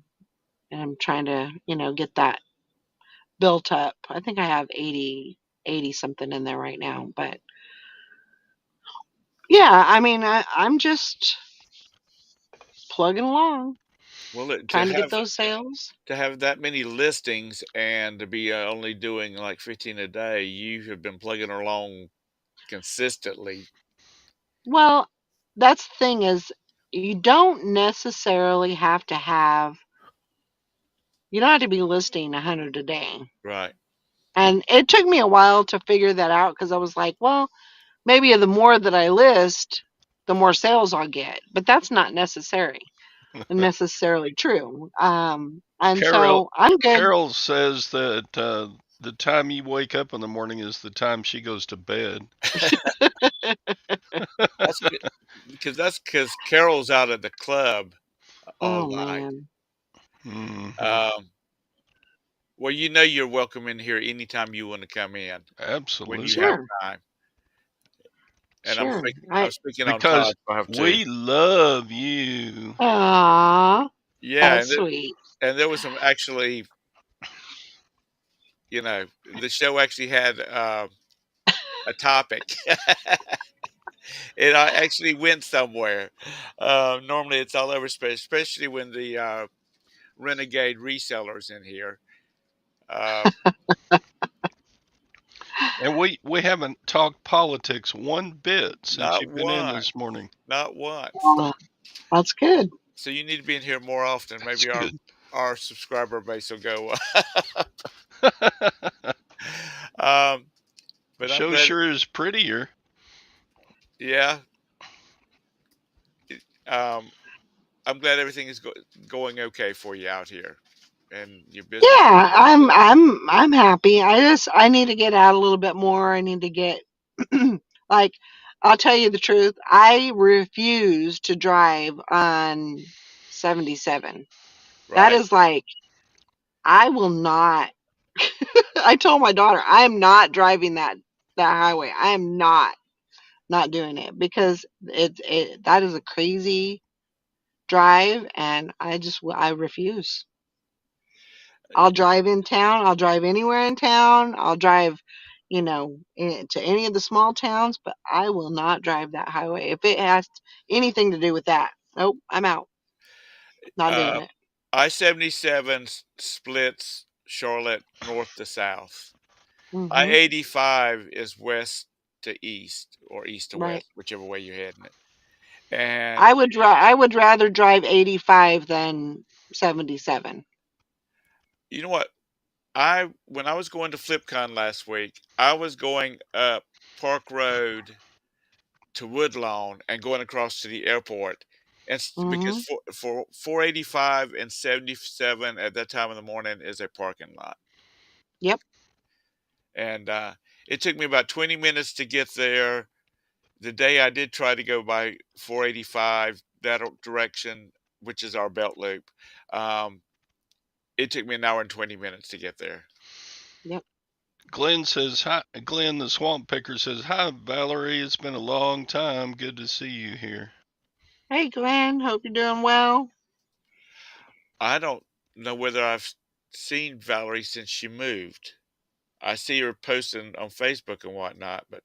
and I'm trying to, get that built up. I think I have 80 something in there right now. But yeah, I mean, I'm just plugging along, Well, trying to get those sales. to have that many listings and to be only doing like 15 a day, you have been plugging along consistently. Well, that's the thing is, you don't necessarily have to you don't have to be listing 100 a day. Right. And it took me a while to figure that out because I was like, well, maybe the more that I list, the more sales I'll get. But that's not necessarily true. And Carol so I'm good. Carol says that the time you wake up in the morning is the time she goes to bed. That's good because Carol's out at the club all Oh night. man. Hmm. Um, well, you're welcome in here anytime you want to come in when you have Absolutely. Sure. time. And Sure. I'm speaking on Because Todd, so I have to. we love you. Ah, Yeah, that's sweet. and there was some actually, the show actually had a topic. It actually went somewhere. Normally, it's all over space, especially when renegade resellers in here. Uh, And we haven't talked politics one bit since not you've been in one, this morning. not once. Well, that's good. So you need to be in here more often. That's Maybe good. our subscriber base will go up. um, but I'm Show glad. sure is prettier. Yeah. Um, I'm glad everything is going okay for you out here, and your business. Yeah, I'm happy. I need to get out a little bit more. I need to get like I'll tell you the truth. I refuse to drive on 77. That Right. is like I will not. I told my daughter I am not driving that highway. I am not doing it because it that is a crazy drive and I refuse. I'll drive in town. I'll drive anywhere in town. I'll drive, to any of the small towns, but I will not drive that highway if it has anything to do with that. Nope, I'm out. Not doing Uh, it. I-77 splits Charlotte north to south. Mhm. I-85 is west to east or east to Right. west, whichever way you're heading it. And I would rather drive 85 than 77. you know what? When I was going to FlipCon last week, I was going up Park Road to Woodlawn and going across to the airport. And because Mhm. for 485 and 77 at that time of the morning is a parking lot. Yep. And it took me about 20 minutes to get there. The day I did try to go by 485 that direction, which is our belt loop, um, it took me an hour and 20 minutes to get there. Yep. Glenn says hi. Glenn, the swamp picker, says hi, Valerie. It's been a long time. Good to see you here. Hey Glenn, hope you're doing well. I don't know whether I've seen Valerie since she moved. I see her posting on Facebook and whatnot, but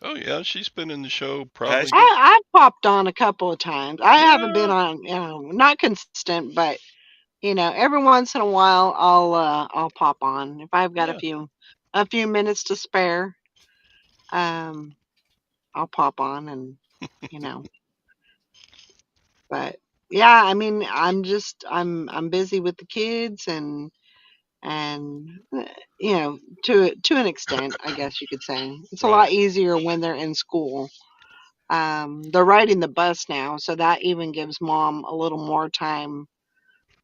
Oh yeah, she's been in the show has probably. she? I've popped on a couple of times. I haven't been Yeah, on, not consistent, but every once in a while I'll pop on if I've got yeah. a few minutes to spare. Um, I'll pop on and you know, but yeah, I mean, I'm busy with the kids and to an extent, I guess you could say it's a Right, lot easier when they're in school. They're riding the bus now, so that even gives mom a little more time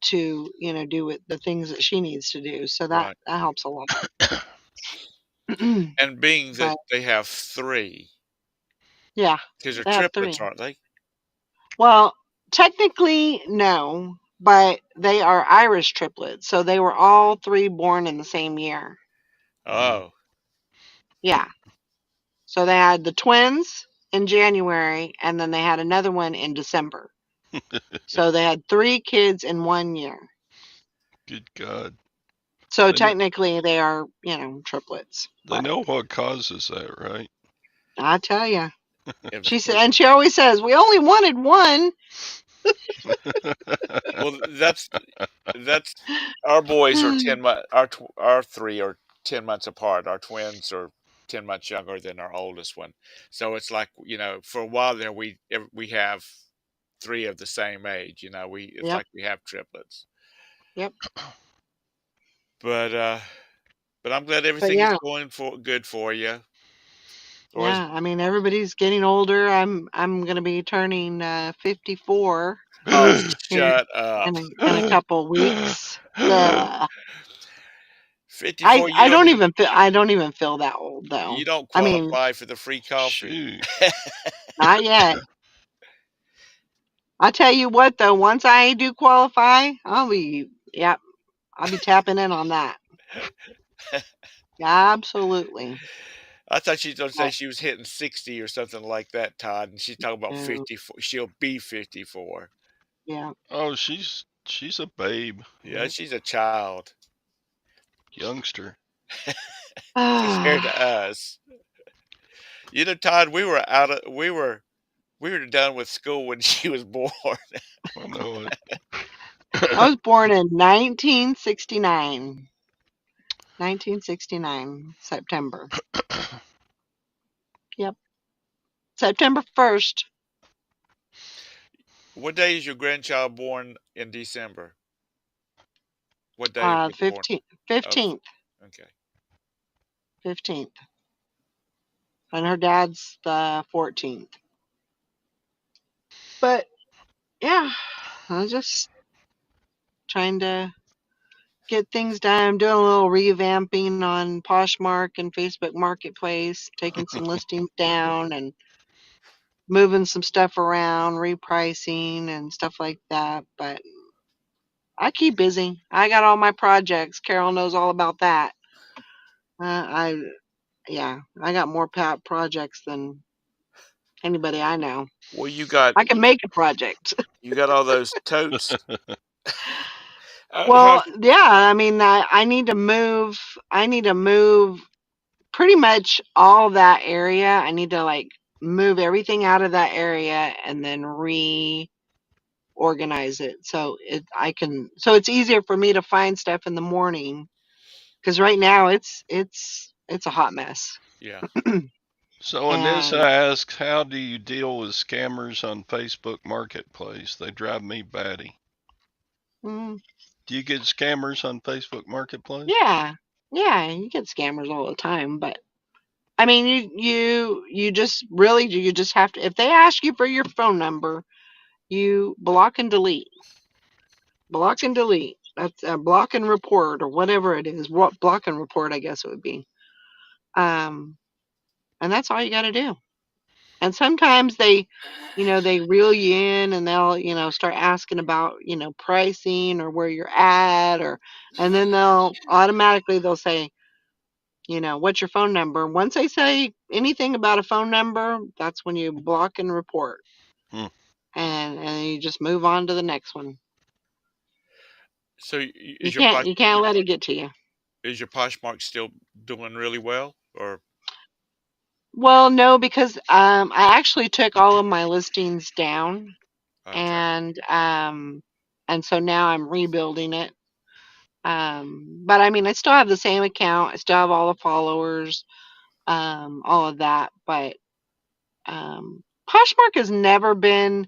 to do the things that she needs to do. So that right. that helps a lot. And being that But they have three, yeah, because they're they have triplets, 3. aren't they? Well, technically, no, but they are Irish triplets. So they were all 3 born in the same year. Mm. Oh, Yeah. So they had the twins in January, and then they had another one in December. So they had 3 kids in 1 year. Good God. So They technically, they are, triplets. they But know what causes that, right? I tell you, if, she said, and she always says, "We only wanted one." well, that's our boys are 10 months. Our three are 10 months apart. Our twins are 10 months younger than our oldest one. So it's like for a while there, we have three of the same age. It's Yep. like we have triplets. Yep. But I'm glad But everything is yeah, going for good for you. Or as yeah. I mean, everybody's getting older. I'm gonna be turning 54 oh, here shut up. in a couple weeks. The 54. I don't even feel that old though. You don't I mean, qualify for the free coffee. Shoot. not yet. I tell you what though, once I do qualify, I'll be tapping in on that. Absolutely. I thought she was going to say But she was hitting 60 or something like that, Todd, and she's talking about no, 54. She'll be 54. yeah. Oh, she's a babe. Yeah, she's a child Youngster. compared to us. Todd, we were done with school when she was born. I know it. I was born in 1969. 1969, September. Yep. September 1st, What day is your grandchild born in December? What day of his born? 15th, Of 15th, okay. 15th. And her dad's the 14th. But yeah, I was just trying to get things done. I'm doing a little revamping on Poshmark and Facebook Marketplace, taking some listings down and moving some stuff around, repricing and stuff like that. But I keep busy. I got all my projects. Carol knows all about that. I yeah, I got more projects than anybody I know. Well, you got I can make a project. all those totes. How Well, yeah, I mean, I need to move. I need to move pretty much all that area. I need to like move everything out of that area and then reorganize it so it's easier for me to find stuff in the morning because right now it's a hot mess. yeah. So Anissa And asks, how do you deal with scammers on Facebook Marketplace? They drive me batty. mm, Do you get scammers on Facebook Marketplace? yeah, yeah, you get scammers all the time, but I mean, you just really you just have to if they ask you for your phone number, you block and delete. Block and delete. That's block and report or whatever it is. What block and report? I guess it would be. Um, and that's all you got to do. And sometimes they reel you in and they'll, start asking about, pricing or where you're at, and then they'll say, what's your phone number? Once they say anything about a phone number, that's when you block and report, Hmm. and you just move on to the next one. So You can't let it get to you. is your Poshmark still doing really well, or Well, no, because I actually took all of my listings down, okay, and so now I'm rebuilding it. But I mean, I still have the same account. I still have all the followers, all of that. But Poshmark has never been.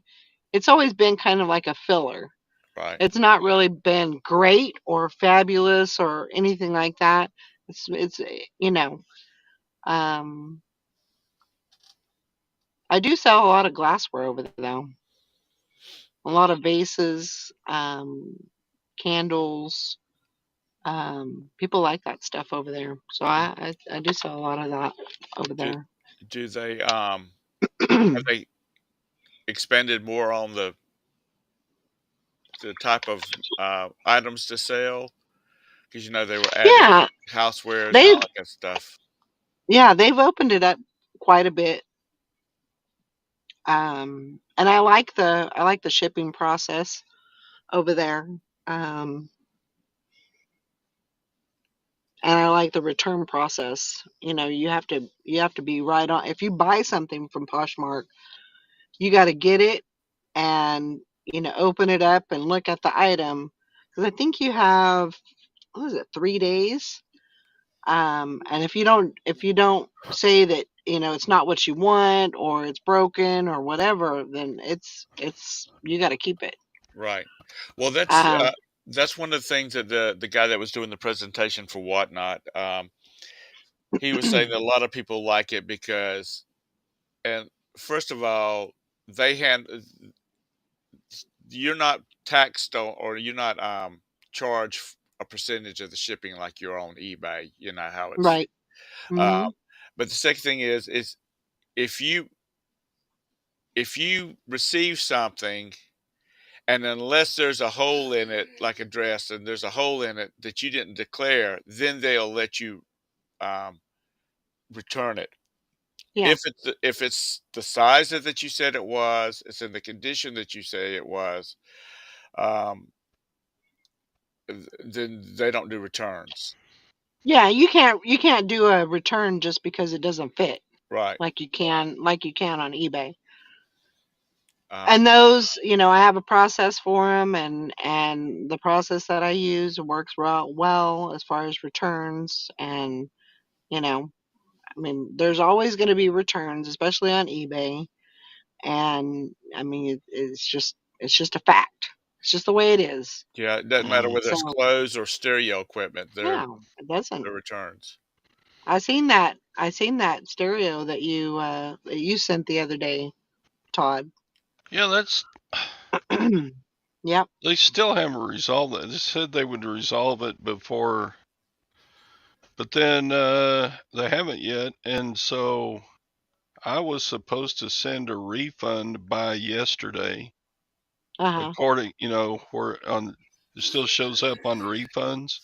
It's always been kind of like a filler. right? It's not really been great or fabulous or anything like that. It's um, I do sell a lot of glassware over there though. A lot of vases, candles. People like that stuff over there. So I do sell a lot of that over Do there. do they have they expanded more on the type of items to sell? Because they were adding Yeah, housewares and they've all that kind of stuff. they've opened it up quite a bit. And I like the shipping process over there. Um, and I like the return process. You have to be right on. If you buy something from Poshmark, you got to get it and open it up and look at the item because I think you have what is it 3 days. And if you don't say that it's not what you want or it's broken or whatever, then it's you got to keep it. Right. Well, Um, that's one of the things that the guy that was doing the presentation for Whatnot, he was saying that a lot of people like it because, and first of all, they hand you're not taxed or you're not charged a percentage of the shipping like you're on eBay. You know how it's. right. Uh, Hmm. but the second thing is if you receive something and unless there's a hole in it, like a dress, and there's a hole in it that you didn't declare, then they'll let you um, return it. Yeah. If it's the size that you said it was, it's in the condition that you say it was, um, then they don't do returns. Yeah. You can't do a return just because it doesn't fit Right. like you can on eBay. Um, And those, I have a process for them, and the process that I use works well as far as returns. And you know, I mean, there's always going to be returns, especially on eBay. And I mean, it's just a fact. It's just the way it is. yeah, it doesn't matter Mm. whether it's So clothes or stereo equipment. They're no, it doesn't. the returns. I seen that stereo that you sent the other day, Todd. Yeah, that's. Yep. They still haven't resolved it. They said they would resolve it before, but then they haven't yet. And so I was supposed to send a refund by yesterday, Uh huh. according, where on it still shows up on the refunds.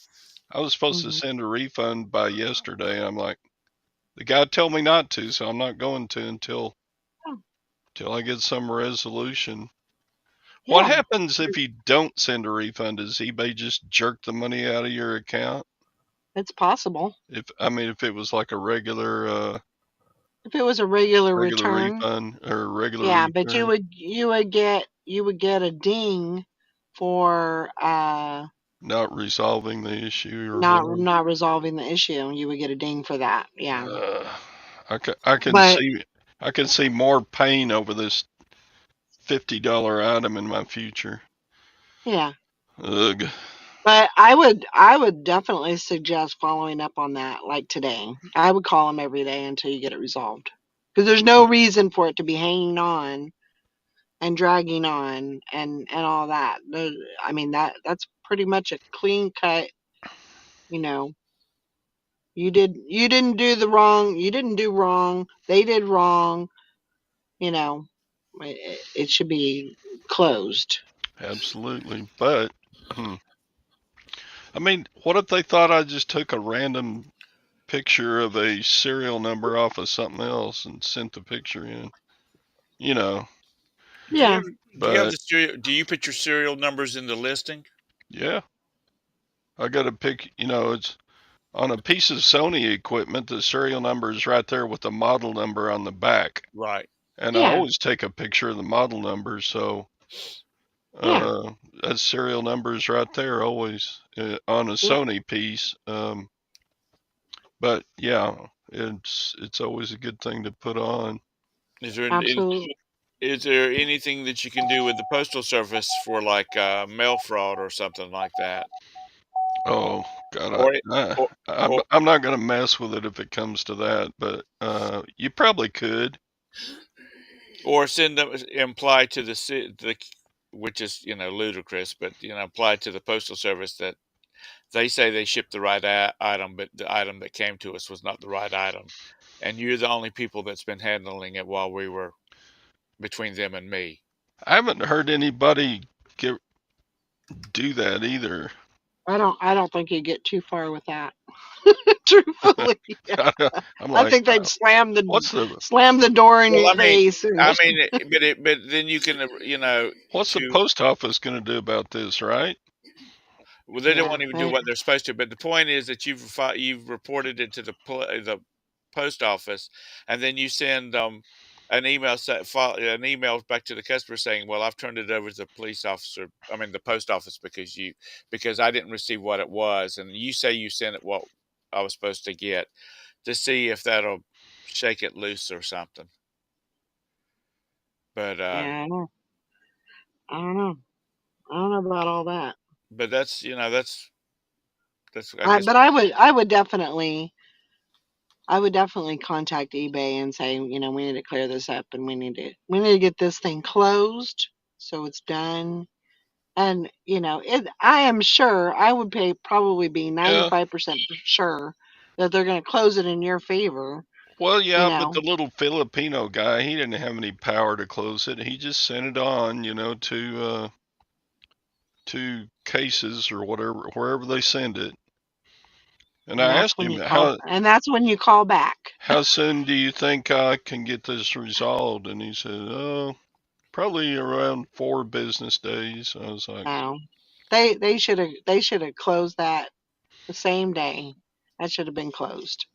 I was supposed to Hmm. send a refund by yesterday. I'm like, the guy told me not to, so I'm not going to until I get some resolution. What Yeah, happens if you don't send a refund? Does eBay just jerk the money out of your account? it's possible. If it was like a If it was a regular regular return, refund or regular yeah, but you return, would you would get you would get a ding for not resolving the issue or not whatever. not resolving the issue. You would get a ding for that. Yeah. Uh, I can But see more pain over this $50 item in my future. yeah. Ugh. But I would definitely suggest following up on that like today. I would call them every day until you get it resolved. Because there's no reason for it to be hanging on and dragging on and all that. I mean that's pretty much a clean cut, you know. You didn't do wrong. They did wrong, you know. It should be closed. Absolutely. But, hmm, what if they thought I just took a random picture of a serial number off of something else and sent the picture in? You know, Do you Yeah. have do you have but the serial? Do you put your serial numbers in the listing? yeah, I got to pick, it's on a piece of Sony equipment, the serial number is right there with the model number on the back. Right. And I Yeah. always take a picture of the model number, so Yeah. that serial number is right there always on a Yeah. Sony piece. But yeah, it's always a good thing to put on. Is there any, Absolutely. is there anything that you can do with the postal service for like mail fraud or something like that? Oh God, Or it- or or I'm not gonna mess with it if it comes to that, but you probably could. or send them imply to the which is ludicrous, but apply to the postal service that they say they shipped the right item, but the item that came to us was not the right item, and you're the only people that's been handling it while we were between them and me. I haven't heard anybody get do that either. I don't think you get too far with that. Truthfully. I'm I like, think they'd what's the slam the door in Well, your face and but then you can, what's the to post office gonna do about this, right? well, they don't yeah. want to even do what they're supposed to. But the point is that you've reported it to the post office, and then you send an email back to the customer saying, "Well, I've turned it over to the police officer. I mean, the post office because I didn't receive what it was, and you say you sent it what I was supposed to get to see if that'll shake it loose or something." But Yeah, I don't know. I don't know about all that. that's I guess But I would definitely contact eBay and say, we need to clear this up and we need to get this thing closed so it's done. And I am sure I would probably be Yeah. 95% sure that they're going to close it in your favor. Well, You yeah, but know, the little Filipino guy, he didn't have any power to close it. He just sent it on, to cases or whatever, wherever they send it. And and I that's asked when him you call, how and that's when you call back. how soon do you think I can get this resolved? And he said, oh, probably around 4 business days. I was like, No, they should have closed that the same day. That should have been closed.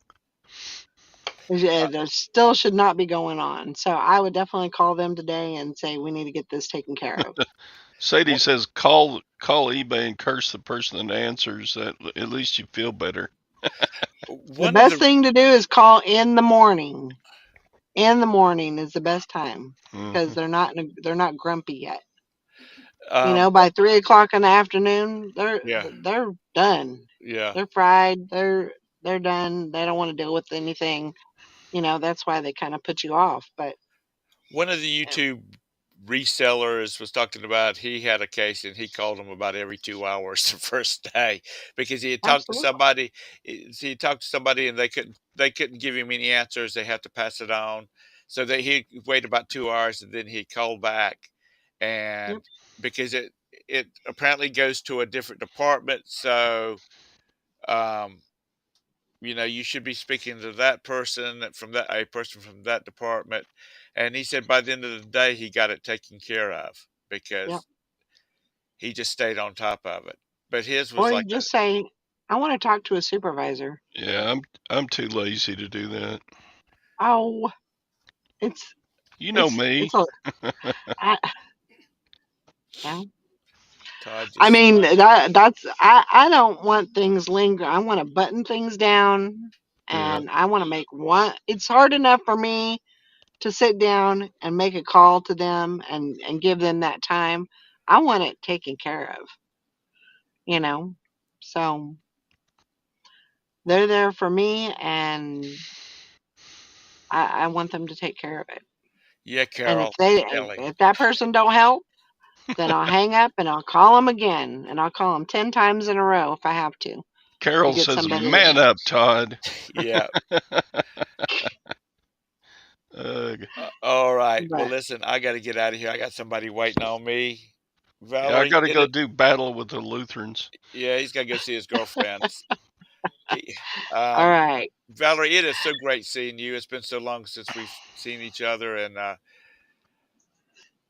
There still should not be going on. So I would definitely call them today and say we need to get this taken care of. Sadie says call eBay and curse the person that answers. That at least you feel better. The One of best the thing to do is call in the morning. In the morning is the best time because Mm-hmm. they're not grumpy yet. what, By 3 o'clock in the afternoon, yeah, they're done. yeah. They're fried. They're done. They don't want to deal with anything. That's why they kind of put you off. But One of the YouTube resellers was talking about he had a case and he called them about every 2 hours the first day because he had talked to absolutely, somebody. He talked to somebody and they couldn't give him any answers. They had to pass it on. So he'd wait about 2 hours and then he'd call back, yep, and because it apparently goes to a different department. So um, you should be speaking to that person from that a person from that department. And he said by the end of the day he got it taken care of yep. because he just stayed on top of it. But his was Or like you just say, I want to talk to a supervisor. Yeah, I'm too lazy to do that. Oh, it's You know it's me. a I, yeah. Todd I just mean that's I don't want things linger. I want to button things down, Yeah. and I want to make one. It's hard enough for me to sit down and make a call to them and give them that time. I want it taken care of, you know. So they're there for me, and I want them to take care of it. yeah, And if Carol, they Kelly. if that person don't help, then I'll hang up and I'll call them again, and I'll call them 10 times in a row if I have to Carol get says, somebody to "Man up, Todd." Yeah. Ugh. All right. Well, but listen, I got to get out of here. I got somebody waiting on me. Yeah, I Valerie, got to go do battle with the Lutherans. yeah, he's got to go see his girlfriends. He, all um, right. Valerie, it is so great seeing you. It's been so long since we've seen each other, and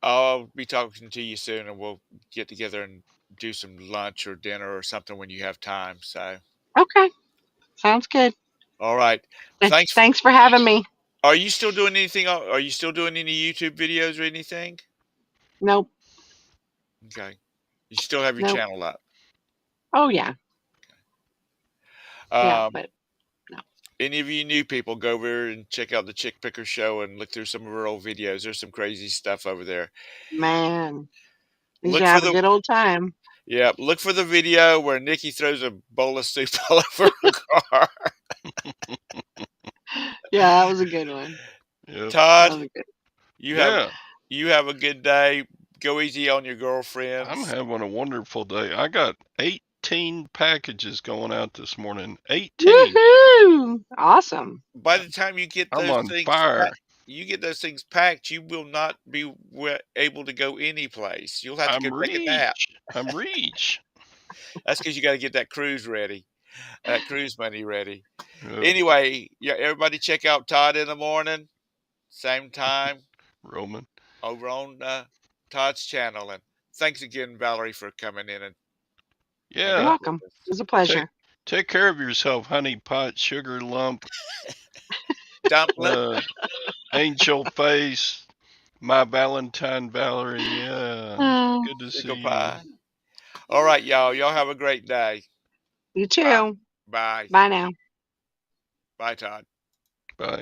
I'll be talking to you soon, and we'll get together and do some lunch or dinner or something when you have time. So, Okay. Sounds good. all right. Thanks. Thanks for having me. Are you still doing anything? Are you still doing any YouTube videos or anything? Nope. Okay. You still have your Nope. channel up. Oh yeah. Yeah, Um, but no. any of you new people, go over and check out the Chick Picker Show and look through some of her old videos. There's some crazy stuff over there. Man, you should Look for have a the good old time. Yeah, look for the video where Nikki throws a bowl of soup all over her car. Yeah, that was a good one. Yep. That Todd, was a good. you have Yeah, you have a good day. Go easy on your I'm girlfriends. having a wonderful day. I got 18 packages going out this morning. 18. Woohoo! Awesome. By the time you get I'm those on things packed, fire. you will not be able to go any place. You'll have to go I'm take a nap. rich. I'm rich. That's because you got to get that cruise ready, that cruise money ready. Yep. Anyway, yeah, everybody check out Todd in the morning, same time Roman. over on Todd's channel. And thanks again, Valerie, for coming in and hanging You're Yeah. out with welcome. us. It was a Take pleasure. take care of yourself, honey pot, sugar lump, Dumpling, uh, angel face, my Valentine Valerie. Yeah. Oh, Good to see pickle you. pie. All right, y'all. Y'all have a great day. you Bye. too. Bye. Bye now. Bye, Todd. Bye.